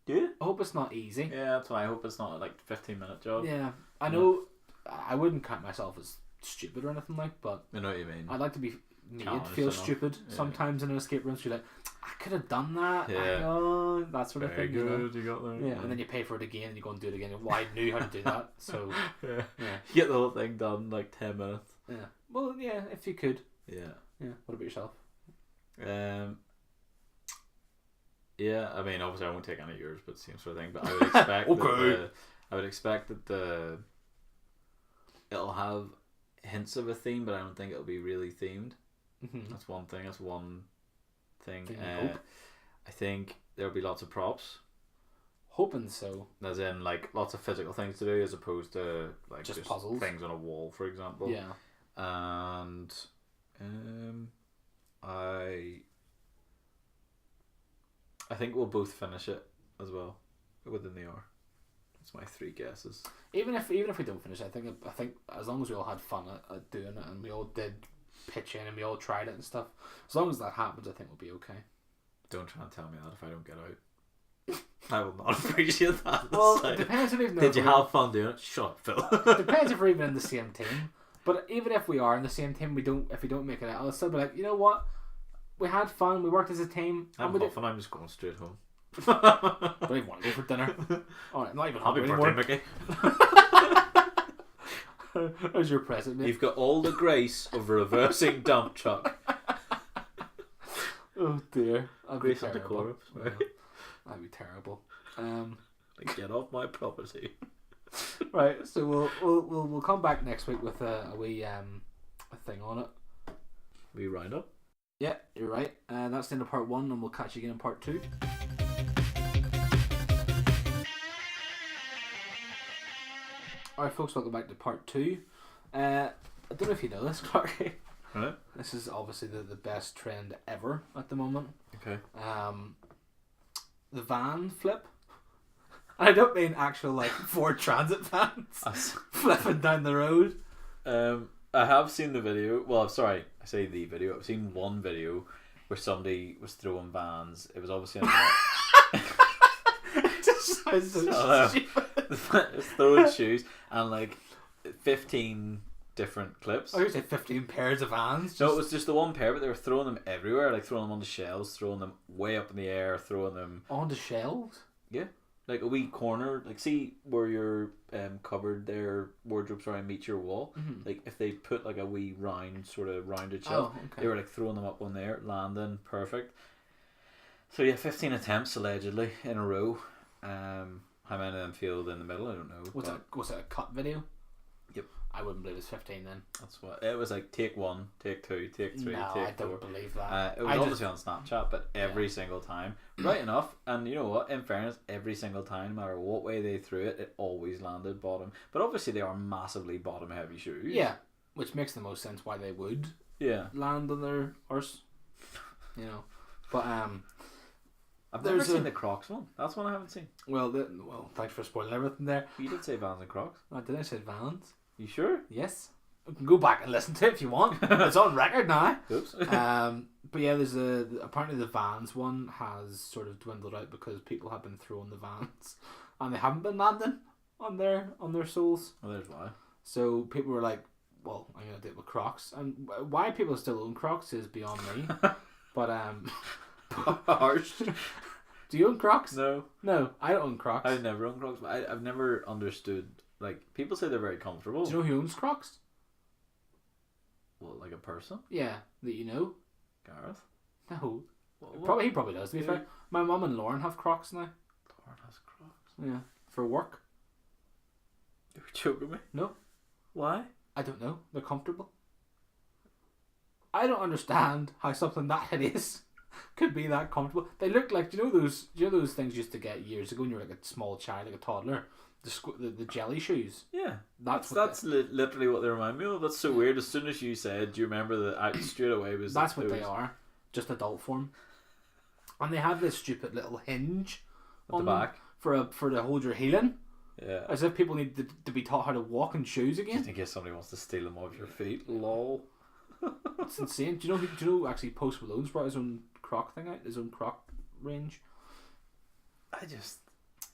Do you? I hope it's not easy. Yeah, that's why I hope it's not like 15-minute job. Yeah, I know. I wouldn't count myself as stupid or anything but I know what you mean. I'd like to be made feel stupid sometimes in an escape room. So you're like, I could have done that. Yeah. That sort of Very thing. good. You got there. Yeah, and then you pay for it again, and you go and do it again. Well, I knew how to do that, so yeah. You get the whole thing done in like 10 minutes. Yeah. Well, yeah, if you could. Yeah. Yeah. What about yourself? Yeah, I mean, obviously I won't take any of yours, but same sort of thing. But I would expect I would expect that it'll have hints of a theme, but I don't think it'll be really themed. Mm-hmm. That's one thing. That's one thing. Hope. I think there'll be lots of props. Hoping so. As in, like, lots of physical things to do, as opposed to like just puzzles, things on a wall, for example. Yeah. And I think we'll both finish it as well within the hour. That's my 3 guesses. Even if we don't finish it, I think as long as we all had fun at doing it and we all did pitch in and we all tried it and stuff, as long as that happens, I think we'll be okay. Don't try and tell me that if I don't get out. I will not appreciate that. Well, it depends if did you have fun doing it? Shut up, Phil. It depends if we're even in the same team. But even if we are in the same team, if we don't make it out, I'll still be like, you know what? We had fun. We worked as a team. I'm just going straight home. Don't even want to go for dinner. Oh, I'm not even Happy hungry birthday, Mickey. How's your present, mate? You've got all the grace of a reversing dump truck. Oh dear, Grace of the corpse. That'd be terrible. Like, get off my property. Right, so we'll come back next week with a wee a thing on it. We round up. Yeah, you're right. That's the end of part 1, and we'll catch you again in part 2. Alright folks, welcome back to part 2. I don't know if you know this, Clarky. Right. This is obviously the best trend ever at the moment. Okay. The van flip. I don't mean actual like Ford Transit vans flipping down the road. I have seen the video. Well, I'm sorry, I say the video. I've seen one video where somebody was throwing Vans. It was obviously on Just sounds so it's throwing shoes and like 15 different clips. I would say 15 pairs of Vans. No, it was just the one pair, but they were throwing them everywhere, like throwing them on the shelves, throwing them way up in the air, throwing them on the shelves. Yeah, like a wee corner, like see where your cupboard there, wardrobe meets your wall. Mm-hmm. Like if they put like a wee rounded shelf, okay. they were like throwing them up on there, landing perfect. So yeah, 15 attempts allegedly in a row. How many of them failed in the middle? I don't know. Was it a cut video? Yep. I wouldn't believe it's 15 then. That's what it was like. Take 1, take 2, take 3, no, take 4. I don't believe that. It was obviously on Snapchat, but every single time, right enough. And you know what? In fairness, every single time, no matter what way they threw it, it always landed bottom. But obviously, they are massively bottom heavy shoes. Yeah, which makes the most sense why they would. Yeah. Land on their arse. You know, but I've never seen the Crocs one. That's one I haven't seen. Well, thanks for spoiling everything there. You did say Vans and Crocs. I didn't say Vans. You sure? Yes. You can go back and listen to it if you want. It's on record now. Oops. But yeah, there's apparently the Vans one has sort of dwindled out because people have been throwing the Vans and they haven't been landing on their soles. Well, there's why. So people were like, "Well, I'm gonna do it with Crocs." And why people still own Crocs is beyond me. But harsh. Do you own Crocs? No, I don't own Crocs. I never own Crocs. But I've never understood. Like people say they're very comfortable. Do you know who owns Crocs? Well, like a person? Yeah, that you know. Gareth? No. What? He probably does, to be fair. My mum and Lauren have Crocs now. Lauren has Crocs? Yeah. For work. You're joking me? No. Why? I don't know. They're comfortable. I don't understand how something that hideous could be that comfortable. They look like, do you know those things you used to get years ago when you were like a small child, like a toddler? The jelly shoes. Yeah, that's literally what they remind me of. That's so weird. As soon as you said, do you remember that? I straight away was that's what they are, just adult form. And they have this stupid little hinge at the back for to hold your heel in. Yeah, as if people need to be taught how to walk in shoes again. Just in case somebody wants to steal them off your feet. Lol. It's insane. Do you know actually Post Malone's brought his own Croc thing out, his own Croc range?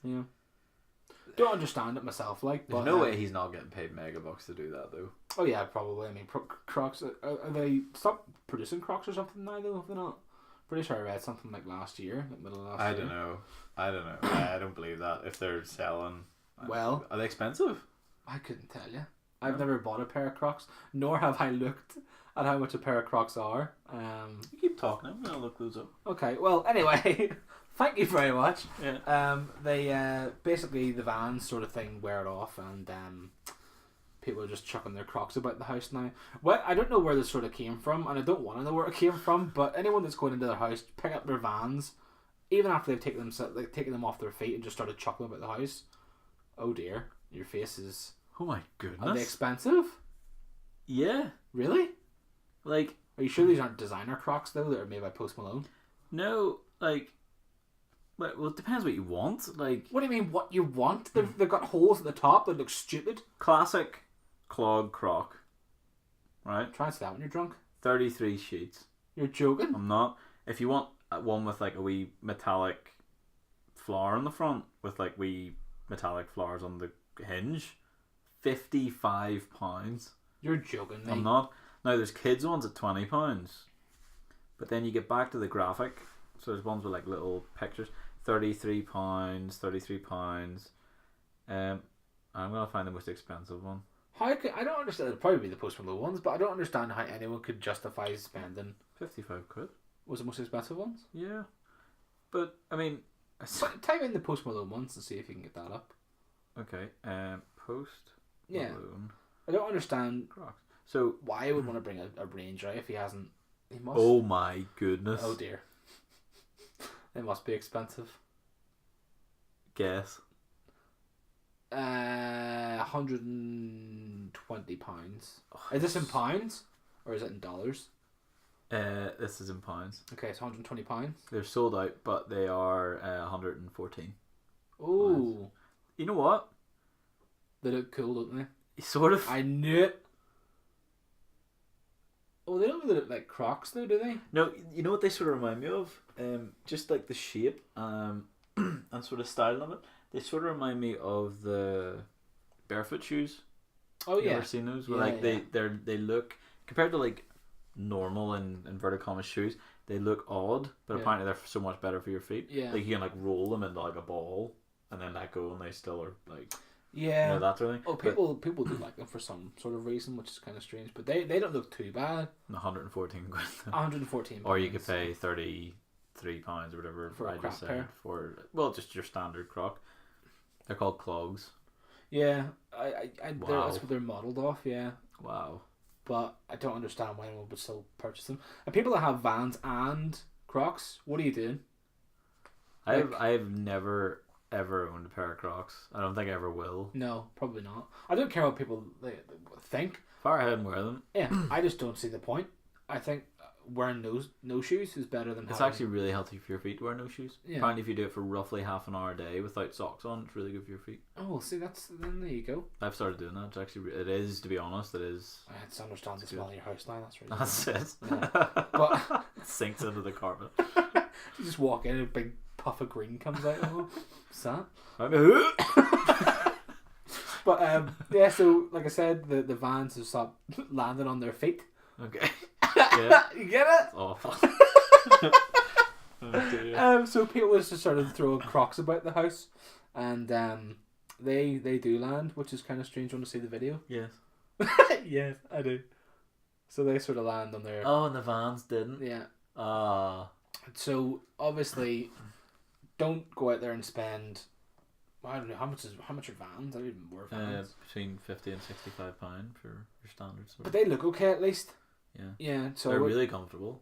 Yeah. Don't understand it myself, like. There's no way he's not getting paid megabucks to do that, though. Oh yeah, probably. I mean, Crocs are they stopped producing Crocs or something now? Though, if they're not. Pretty sure I read something like last year, like middle of last year. I don't know. I don't believe that. If they're selling, well, are they expensive? I couldn't tell you. I've never bought a pair of Crocs, nor have I looked at how much a pair of Crocs are. You keep talking. I'm gonna look those up. Okay. Well, anyway. Thank you very much. Yeah. They basically the Vans sort of thing wear it off, and people are just chucking their Crocs about the house now. Well, I don't know where this sort of came from, and I don't want to know where it came from. But anyone that's going into their house, pick up their Vans, even after they've taken them off their feet and just started chucking them about the house. Oh dear, your face is. Oh my goodness. Are they expensive? Yeah. Really? Like, are you sure these aren't designer Crocs though that are made by Post Malone? No, like. Well, it depends what you want. Like, what do you mean? What you want? They've got holes at the top that look stupid. Classic clog Croc, right? Try and say that when you're drunk. 33 sheets. You're joking? I'm not. If you want one with like a wee metallic flower on the front with like wee metallic flowers on the hinge, £55. You're joking me. I'm not. Now there's kids ones at £20, but then you get back to the graphic. So there's ones with like little pictures. £33, £33. I'm gonna find the most expensive one. I don't understand. It'd probably be the Post Malone ones, but I don't understand how anyone could justify spending £55. Was the most expensive ones? Yeah, but I mean, type in the Post Malone ones and see if you can get that up. Okay, Post Malone. I don't understand Crocs. So why I would want to bring a range out if he hasn't. He must. Oh my goodness! Oh dear. It must be expensive. Guess. £120. Is this in pounds or is it in dollars? This is in pounds. Okay, it's £120. They're sold out, but they are 114. Ooh. You know what? They look cool, don't they? Sort of. I knew it. Oh, they don't really look like Crocs though, do they? No, you know what they sort of remind me of? Just like the shape and sort of style of it. They sort of remind me of the barefoot shoes. Oh You yeah. ever seen those? Where Yeah, like they look compared to like normal and inverted commas shoes, they look odd, but Yeah. apparently they're so much better for your feet. Yeah. Like you can like roll them into like a ball and then let go, and they still are like Yeah. that sort of thing. Oh, people do like them for some sort of reason, which is kind of strange. But they don't look too bad. 114 quid. 114. Or you could pay £33 or whatever For a I crap just said pair. for just your standard Croc. They're called clogs. Yeah, Wow. that's what they're modelled off. Yeah, Wow. but I don't understand why anyone would still purchase them. And people that have Vans and Crocs, what are you doing? I've never ever owned a pair of Crocs. I don't think I ever will. No, probably not. I don't care what people they think. Far ahead and wear them. Yeah, I just don't see the point. I think wearing no shoes is better than It's having... actually really healthy for your feet to wear no shoes. Yeah. Apparently, if you do it for roughly half an hour a day without socks on, it's really good for your feet. Oh, well, see, then there you go. I've started doing that. It's actually it is, to be honest, it is. It's understand the smell of your house now. That's really That's good. it. Yeah. But It sinks into the carpet. you just walk in and a big puff of green comes out. Oh, what's that? But yeah, so like I said, the Vans have stopped landing on their feet. Okay. Yeah. You get it? It's awful. Oh dear. So people just started throwing Crocs about the house, and they do land, which is kind of strange. Want to see the video? Yes. Yes, I do. So they sort of land on their Oh, and the Vans didn't. yeah. Ah. So obviously, don't go out there and spend. I don't know how much are Vans. I don't even wear Vans. Between £50 and £65 for your standard sort. But they look okay at least. Yeah. Yeah. So They're really comfortable.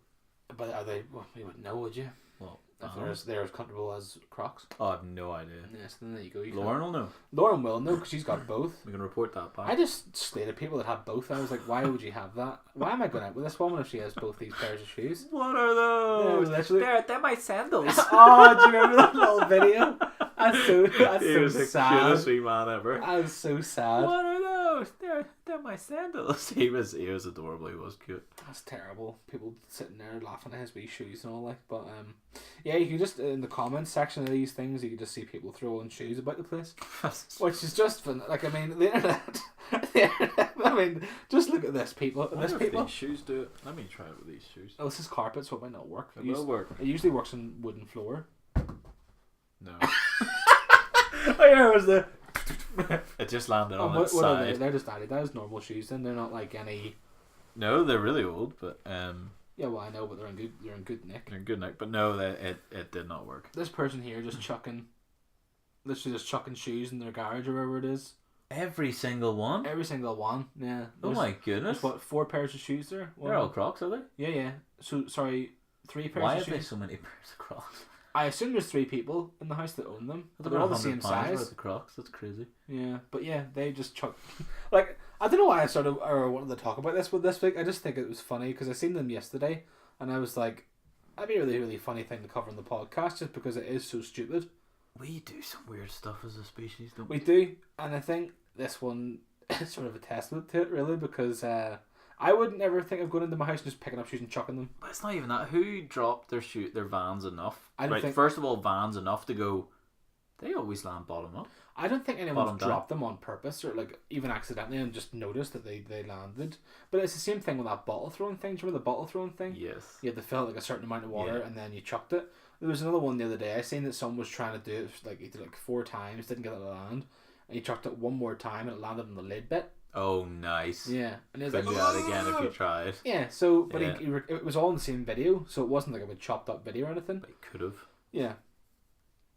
But are they? Well, you wouldn't know, would you? Well, If they're as comfortable as Crocs. Oh, I have no idea. Yeah. So then there you go. Lauren will know. Lauren will know because she's got both. We can report that back. I just slated people that have both. I was like, why would you have that? Why am I going out with this woman if she has both these pairs of shoes? What are those? Yeah, literally. They're my sandals. Oh, do you remember that little video? That's He so was the sad. cutest wee man ever. I was so sad. What are those? They're my sandals. He was adorable. He was cute. That's terrible. People sitting there laughing at his wee shoes and all like. But yeah, you can just in the comments section of these things, you can just see people throwing shoes about the place, which is just fun. Like I mean, the internet. I mean, just look at this, people. This people. These shoes do it. Let me try it with these shoes. Oh, this is carpet, so it might not work. It will work. It usually works on wooden floor. No. Oh yeah, it was the. It just landed on what its are they? side. They're just Adidas normal shoes. Then they're not like any. No, they're really old, but Yeah, well I know, but they're in good nick. they're good nick. But no, it did not work. This person here just literally just chucking shoes in their garage or wherever it is. Every single one. Every single one. Yeah. Oh my goodness. There's what 4 pairs of shoes there? They're all Crocs, are they? Yeah, yeah. So sorry, 3 pairs Why of have they shoes. so many pairs of Crocs? I assume there's 3 people in the house that own them. They're They're all the same £100 size. worth of Crocs. That's crazy. Yeah, but yeah, they just chuck. Like I don't know why I started or wanted to talk about this with this week. I just think it was funny because I seen them yesterday, and I was like, "That'd be a really really funny thing to cover in the podcast," just because it is so stupid. We do some weird stuff as a species, don't We do, and I think this one is sort of a testament to it, really, because I would never think of going into my house and just picking up shoes and chucking them. But it's not even that. Who dropped their Vans enough? I don't think- First of all, Vans enough to go. They always land bottom up. I don't think Bottom anyone's down. dropped them on purpose or like even accidentally and just noticed that they landed. But it's the same thing with that bottle throwing thing. Do you remember the bottle throwing thing? Yes. You had to fill it like a certain amount of water Yeah. and then you chucked it. There was another one the other day. I seen that someone was trying to do it like he did it like 4 times, didn't get it to land, and he chucked it one more time and it landed on the lid bit. Oh, nice. Yeah, and it was Couldn't like do that again if you tried. yeah. So, but Yeah. it was all in the same video, so it wasn't like a chopped up video or anything. But he could have. Yeah.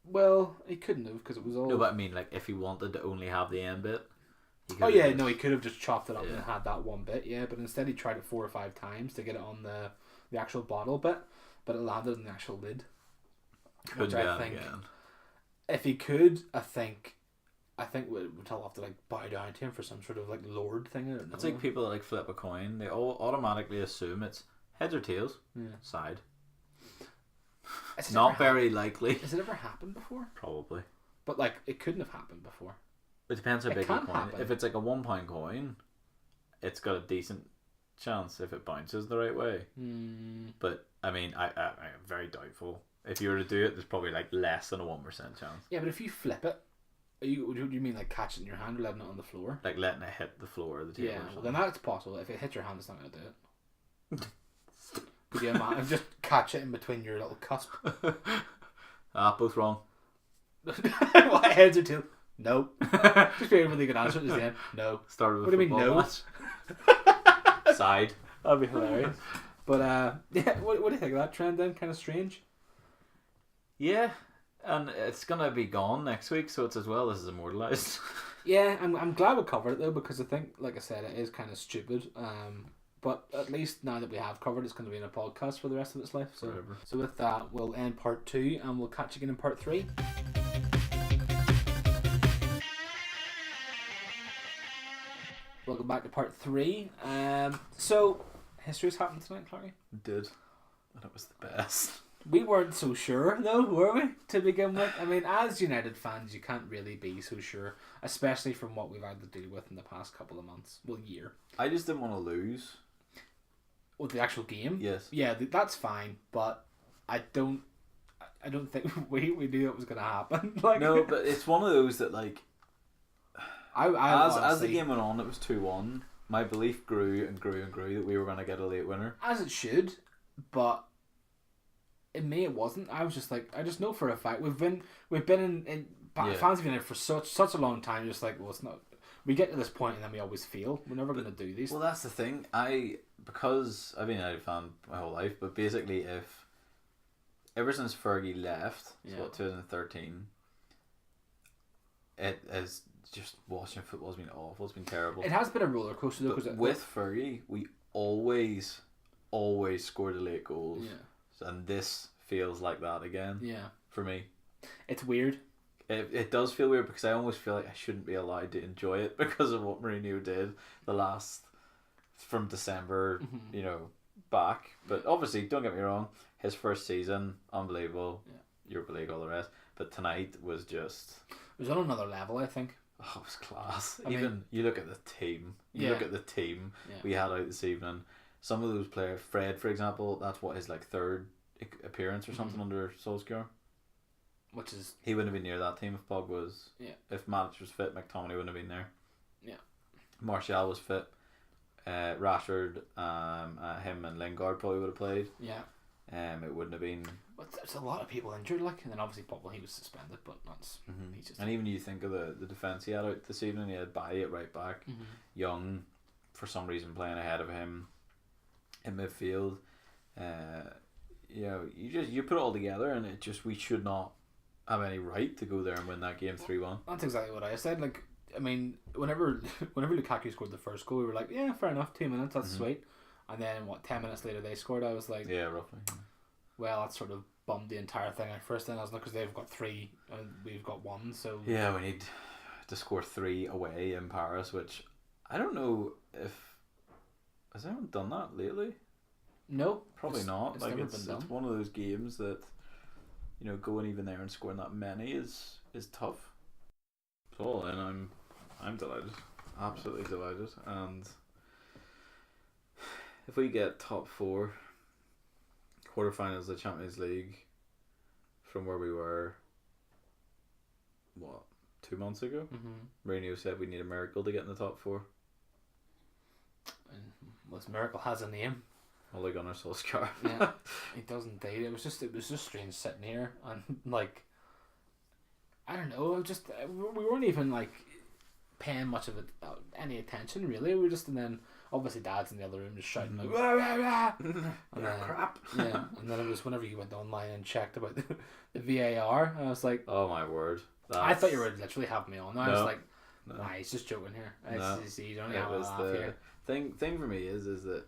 Well, he couldn't have because it was all. No, but I mean, like, if he wanted to only have the end bit. He Oh could've yeah, just- no, he could have just chopped it up Yeah. and had that one bit, yeah. But instead, he tried it 4 or 5 times to get it on the actual bottle bit, but it landed on the actual lid. Couldn't which do I that think, again. if he could, I think we'd have to like bow down to him for some sort of like lord thing. I don't know. It's like people that like flip a coin. They all automatically assume it's heads or tails. Yeah. Side. Has it Not ever very likely. Has it ever happened before? Probably. But like, it couldn't have happened before. It depends how It big the can coin. happen. If it's like a £1 coin, it's got a decent chance if it bounces the right way. But I mean, I'm very doubtful. If you were to do it, there's probably like less than a 1% chance. Yeah, but if you flip it, do you mean like catch it in your hand or letting it on the floor? Like letting it hit the floor of the table. Yeah, well then that's possible. If it hits your hand, it's not going to do it. Could you imagine? Just catch it in between your little cusp. Both wrong. What, heads or tails? No. Just be a really good answer at the end. No. Started with What do you mean no? Match. Side. That'd be hilarious. But yeah, what do you think of that trend then? Kind of strange. Yeah, and it's gonna be gone next week, so it's as well as immortalized. Yeah, I'm glad we covered it though, because I think, like I said, it is kind of stupid. But at least now that we have covered, it's going to be in a podcast for the rest of its life. So with that, we'll end part 2, and we'll catch you again in part 3. Welcome back to part 3. So history's happened tonight, Clarky. It did, and it was the best. We weren't so sure though, were we, to begin with? I mean, as United fans, you can't really be so sure, especially from what we've had to deal with in the past couple of months, year. I just didn't want to lose. With the actual game? Yes. Yeah, that's fine, but I don't think we knew it was going to happen. No, but it's one of those that, like, as the game went on, it was 2-1. My belief grew and grew and grew that we were going to get a late winner. As it should, but in me it wasn't. I was just like, I just know for a fact we've been in fans have been in for such a long time. Just like, well, it's not. We get to this point and then we always feel we're never going to do these. Well, that's the thing. Because I've been a United fan my whole life, but basically, ever since Fergie left, so 2013, it has just watching football has been awful. It's been terrible. It has been a roller coaster though. But with Fergie, we always scored the late goals. Yeah. And this feels like that again. Yeah. For me. It's weird. It does feel weird because I almost feel like I shouldn't be allowed to enjoy it because of what Mourinho did from December, back. But obviously, don't get me wrong, his first season, unbelievable. Yeah. Europa League, all the rest. But tonight was just... It was on another level, I think. Oh, it was class. You look at the team. Look at the team we had out this evening. Some of those players, Fred, for example, that's what his third appearance or something under Solskjaer. Which is... He wouldn't have been near that team if Pog was... Yeah. If Matic was fit, McTominay wouldn't have been there. Yeah. Martial was fit. Rashford, him and Lingard probably would have played. Yeah. It wouldn't have been... But there's a lot of people injured, and then obviously he was suspended, but that's... He's just... And even you think of the defence he had out this evening, he had Bailly at right back, Young, for some reason, playing ahead of him in midfield. You put it all together, and we should not have any right to go there and win that game 3-1. That's exactly what I said. Whenever Lukaku scored the first goal, we were like, yeah, fair enough, 2 minutes, that's sweet. And then 10 minutes later they scored. I was like, yeah, roughly. Well, that sort of bummed the entire thing out first. Then I was like, because they've got 3 and we've got 1, so yeah, we need to score 3 away in Paris, which I don't know if has anyone done that lately. No, probably not. It's it's one of those games that going even there and scoring that many is tough. So, and I'm delighted, absolutely delighted. And if we get top 4 quarterfinals of the Champions League from where we were, 2 months ago, Mourinho said we need a miracle to get in the top 4. And this miracle has a name. Ole Gunnar Solskjaer. Yeah, it does indeed. It was just strange sitting here and I don't know. We weren't even paying much of any attention really. We were just, and then obviously Dad's in the other room just shouting rah, rah, rah. And then, crap. Yeah, and then it was whenever you went online and checked about the VAR, and I was like, oh my word! I thought you were literally having me on. I was like, no. Nah, he's just joking here. You don't it was the thing for me is that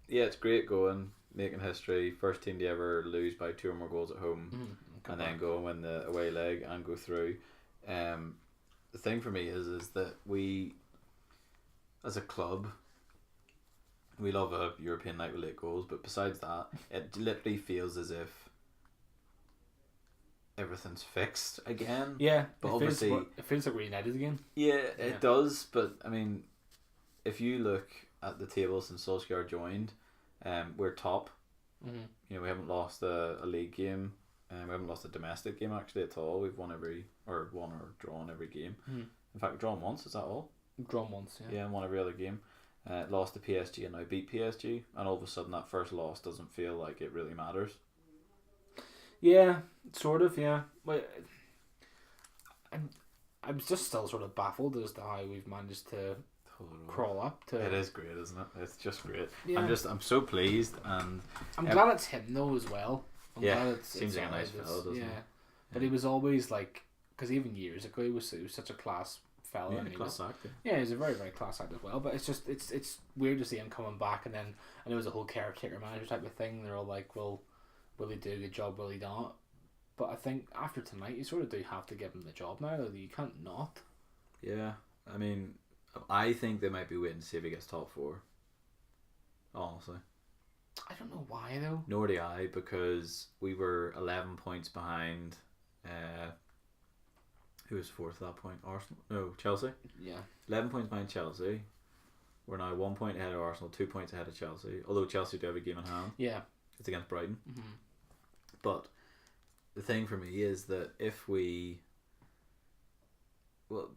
it's great going, making history, first team to ever lose by 2 or more goals at home, and then go and win the away leg and go through. The thing for me is that we, as a club, we love a European night with late goals, but besides that, it literally feels as if everything's fixed again. Yeah, but obviously it feels like we're united again. Yeah, it does. But I mean, if you look at the table since Solskjaer joined. We're top. Mm-hmm. You know, we haven't lost a league game. We haven't lost a domestic game actually at all. We've won or drawn every game. Mm-hmm. In fact, drawn once. Is that all? Drawn once, yeah. Yeah, and won every other game. Lost to PSG and now beat PSG, and all of a sudden that first loss doesn't feel like it really matters. Yeah, sort of. Yeah, but I'm just still sort of baffled as to how we've managed to crawl up to. It is great, isn't it? It's just great. Yeah. I'm so pleased, and I'm glad it's him though as well. I'm yeah, glad seems like a nice fellow, doesn't he? Yeah, but he was always like, because even years ago he was such a class fella. Yeah, and class actor. Yeah, he's a very, very class actor as well. But it's just it's weird to see him coming back, and then and it was a whole caretaker manager type of thing. They're all like, well, will he do a good job? Will he not? But I think after tonight, you sort of do have to give him the job now. Though you can't not. Yeah, I mean, I think they might be waiting to see if he gets top 4. Honestly, I don't know why though. nor do I, because we were 11 points behind. Who was 4th at that point? Arsenal? No, Chelsea. Yeah. 11 points behind Chelsea. We're now 1 point ahead of Arsenal, 2 points ahead of Chelsea. Although Chelsea do have a game in hand. Yeah. It's against Brighton. Mm-hmm. But the thing for me is that if we... Well,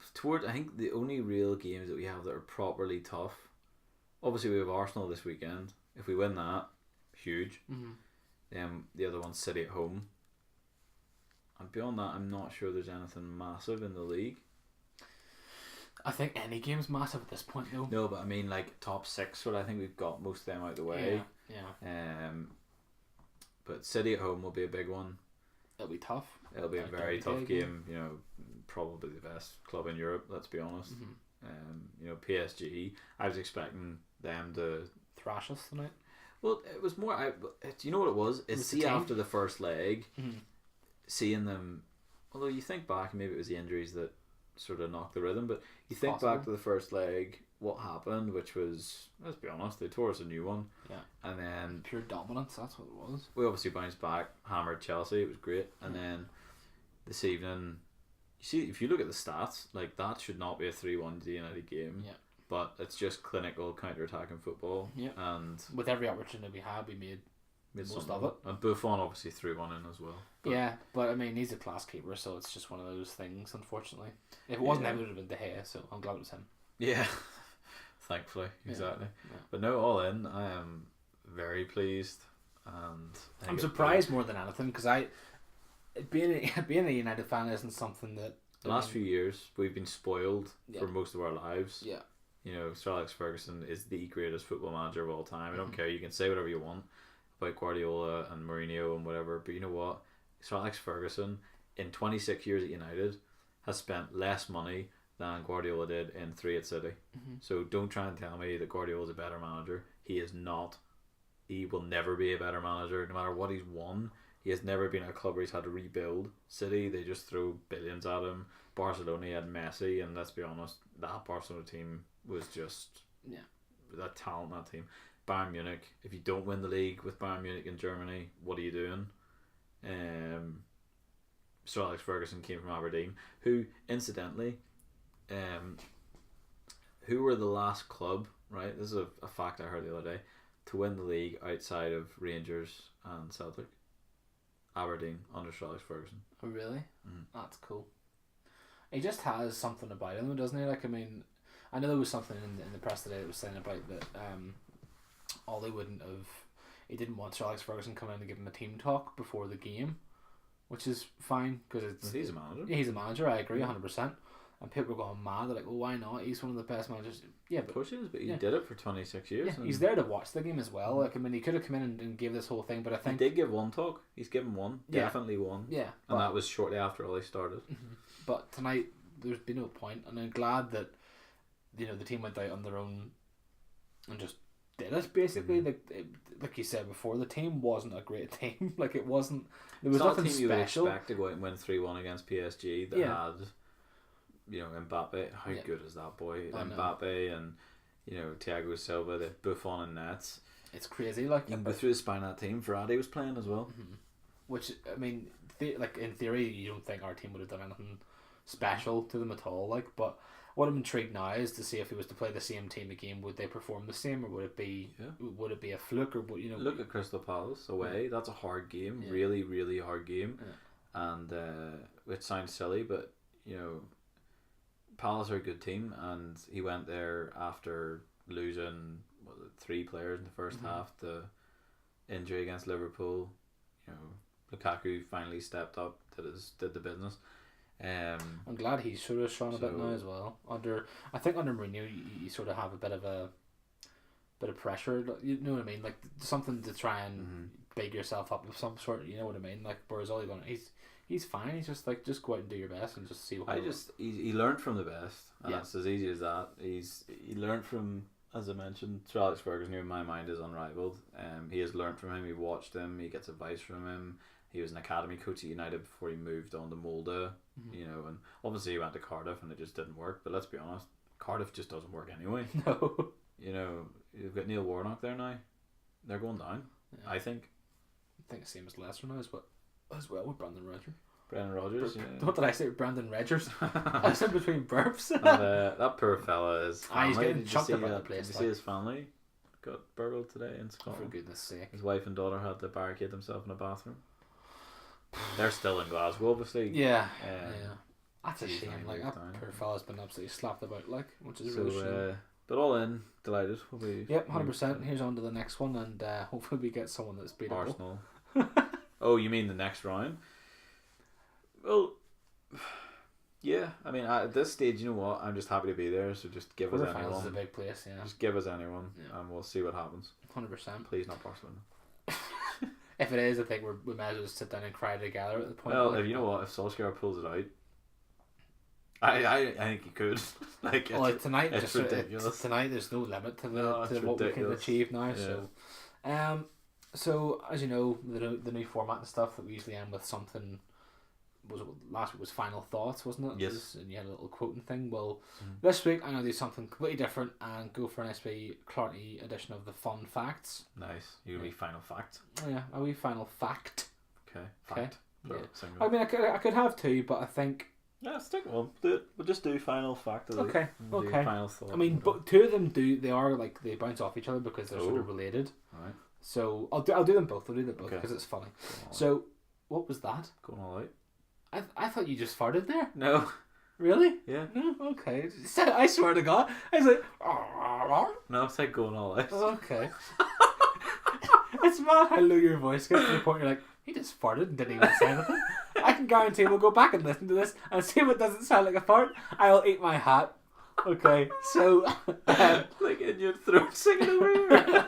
I think the only real games that we have that are properly tough... Obviously, we have Arsenal this weekend. If we win that, huge. Mm-hmm. Then the other one's City at home. And beyond that, I'm not sure there's anything massive in the league. I think any game's massive at this point, though. No, but I mean, like, top 6, I think we've got most of them out of the way. Yeah. But City at home will be a big one. It'll be tough. It'll be a very tough game. You know, probably the best club in Europe, let's be honest. Mm-hmm. You know, PSG, I was expecting them to... Thrash us tonight. Well, it was more... do you know what it was? It's see after the first leg... Mm-hmm. Seeing them, although you think back, maybe it was the injuries that sort of knocked the rhythm, but you think back to the first leg, what happened, which was, let's be honest, they tore us a new one. Yeah. And then pure dominance, that's what it was. we obviously bounced back, hammered Chelsea, it was great. And then this evening, you see, if you look at the stats, like that should not be a 3-1 United game. Yeah. But it's just clinical counter-attacking football. Yeah. And with every opportunity we had, we made most of it. And Buffon obviously threw one in as well. Yeah, but I mean, he's a class keeper, so it's just one of those things, unfortunately. If it wasn't him, it would have been De Gea, so I'm glad it was him. Yeah. Thankfully, exactly. Yeah. But no, all in, I am very pleased. And I'm surprised more than anything, because being a United fan isn't something that... The last few years, we've been spoiled for most of our lives. Yeah. You know, Sir Alex Ferguson is the greatest football manager of all time. I don't care, you can say whatever you want about Guardiola and Mourinho and whatever, but you know what? Sir Alex Ferguson, in 26 years at United, has spent less money than Guardiola did in 3 at City. Mm-hmm. So don't try and tell me that Guardiola's a better manager. He is not. He will never be a better manager, no matter what he's won. He has never been at a club where he's had to rebuild. City, they just throw billions at him. Barcelona, he had Messi, and let's be honest, that Barcelona team was just... Yeah. That talent, that team. Bayern Munich, if you don't win the league with Bayern Munich in Germany, what are you doing? Sir Alex Ferguson came from Aberdeen, who, incidentally, who were the last club, right? This is a fact I heard the other day, to win the league outside of Rangers and Celtic. Aberdeen, under Sir Alex Ferguson. Oh, really? Mm. That's cool. He just has something about him, doesn't he? Like, I mean, I know there was something in the press today that was saying about that Ollie wouldn't have... He didn't want Sir Alex Ferguson come in and give him a team talk before the game, which is fine, because it's... He's a manager. He's a manager, I agree, 100%. And people were going mad. They're like, well, why not? He's one of the best managers. Yeah, but... Of course he is, but he did it for 26 years. Yeah, he's there to watch the game as well. Like, I mean, he could have come in and gave this whole thing, but I think... He did give one talk. He's given one. Yeah. Definitely one. Yeah. And that was shortly after Ollie started. Mm-hmm. But tonight, there's been no point, and I'm glad that, you know, the team went out on their own and just did it, basically. Mm-hmm. Like you said before, the team wasn't a great team. Like, it wasn't... There was nothing special. You would expect to go out and win 3-1 against PSG that had... You know, Mbappe, how good is that boy? Mbappe and, you know, Thiago Silva, the Buffon and Nets. It's crazy, like... You can go through the spine of that team. Varane was playing as well. Mm-hmm. Which, I mean, like, in theory, you don't think our team would have done anything special to them at all, like, but what I'm intrigued now is to see if he was to play the same team again, would they perform the same, or would it be a fluke, or what, Look at Crystal Palace away. That's a hard game, really, really hard game, and it sounds silly, but Palace are a good team, and he went there after losing 3 players in the first half. The injury against Liverpool, Lukaku finally stepped up, did the business. I'm glad he's sort of shone a bit now as well. I think under Mourinho, you sort of have a bit of pressure. You know what I mean? Like something to try and big yourself up of some sort. You know what I mean? Like whereas all he's fine. He's just like just go out and do your best and just see what. He learned from the best, and that's as easy as that. He learned from, as I mentioned, Sir Alex Ferguson, who in my mind is unrivaled. He has learned from him. He watched him. He gets advice from him. He was an academy coach at United before he moved on to Molde, and obviously he went to Cardiff and it just didn't work. But let's be honest, Cardiff just doesn't work anyway. No. You've got Neil Warnock there now. They're going down. Yeah. I think the same as Leicester now, but as well with Brendan Rodgers. Brendan Rodgers, What did I say? Brandon Rodgers. I was in between burps. And, that poor fella is. He's getting chucked about the place. Did you see his family got burgled today in Scotland? For goodness sake. His wife and daughter had to barricade themselves in a bathroom. They're still in Glasgow, obviously. Yeah. That's a shame. Like that poor fella's been absolutely slapped about, which is really shame. But all in, delighted. Yep, 100%. Here's on to the next one, and hopefully we get someone that's beatable. Arsenal. Oh, you mean the next round? Well, yeah. I mean, at this stage, you know what? I'm just happy to be there. So just give us anyone. Is a big place, yeah. Just give us anyone, and we'll see what happens. 100%. Please, not Barcelona. If it is, I think we might as well sit down and cry together at the point. Well, if you know what, if Solskjaer pulls it out, I think he could. Tonight, it's ridiculous. Tonight, there's no limit to what we can achieve now. Yeah. So as you know, the new format and stuff that we usually end with something. Last week was final thoughts, wasn't it? Yes. And you had a little quoting thing. Well, this week I'm gonna do something completely different and go for an SB Clarty edition of the fun facts. Nice. You're gonna be final fact. Yeah, a wee final fact. Okay. Fact. Yeah. I mean, I could have 2, but I think. Yeah, stick one. We'll just do final fact. Okay. Final thought. I mean, but 2 of them they bounce off each other because they're sort of related. Alright. So I'll do them both. I'll do them both because it's funny. So what was that? Going all out. I thought you just farted there. No. Really? Yeah. No. Okay. I swear to God, I was like. No, it's like going all out. Okay. It's mad how low your voice gets to the point you're like, he just farted and didn't even say anything. I can guarantee we'll go back and listen to this and see if it doesn't sound like a fart. I'll eat my hat. Okay, so like in your throat singing over here.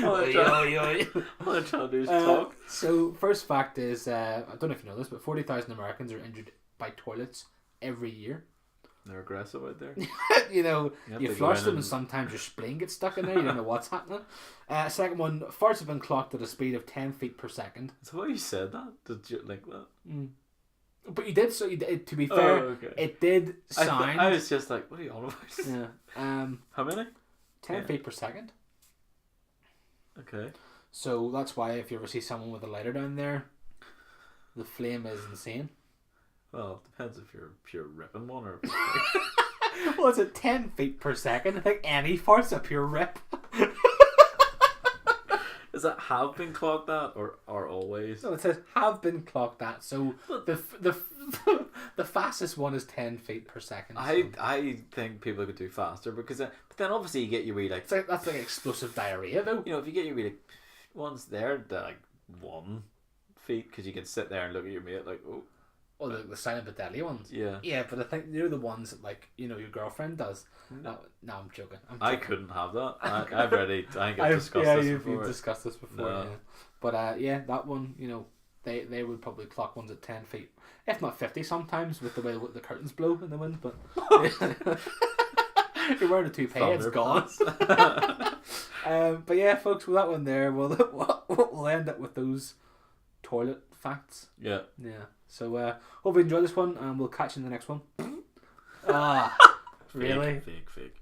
All I'm trying to do is talk. So first fact is, I don't know if you know this, but 40,000 Americans are injured by toilets every year. They're aggressive out there. You flush them and sometimes your spleen gets stuck in there. You don't know what's happening. Second one, farts have been clocked at a speed of 10 feet per second. So why you said that? Did you like that? But you did, so you did, to be fair, it did sound. I was just like, what are you on about? Yeah. How many? 10 feet per second. Okay. So that's why if you ever see someone with a lighter down there, the flame is insane. Well, it depends if you're ripping one or. Well, it's at 10 feet per second. I think any fart's a pure rip. Does that have been clocked that or always? No, it says have been clocked that. So the fastest one is 10 feet per second. So. I think people could do faster because but then obviously you get your wee like that's like explosive diarrhea though. If you get your wee like ones there they're like 1 feet because you can sit there and look at your mate like Oh, the silent but deadly ones. Yeah. Yeah, but I think the ones that your girlfriend does. No, I'm joking. I couldn't have that. I've discussed this before. You've discussed this before. No. Yeah. But that one, they would probably clock ones at 10 feet, if not 50 sometimes, with the way the curtains blow in the wind. But you're wearing a toupee, it's gone. But yeah, folks, with that one there, we'll end up with those toilet facts. Yeah. Yeah. So hope you enjoyed this one, and we'll catch you in the next one. Really? Fake.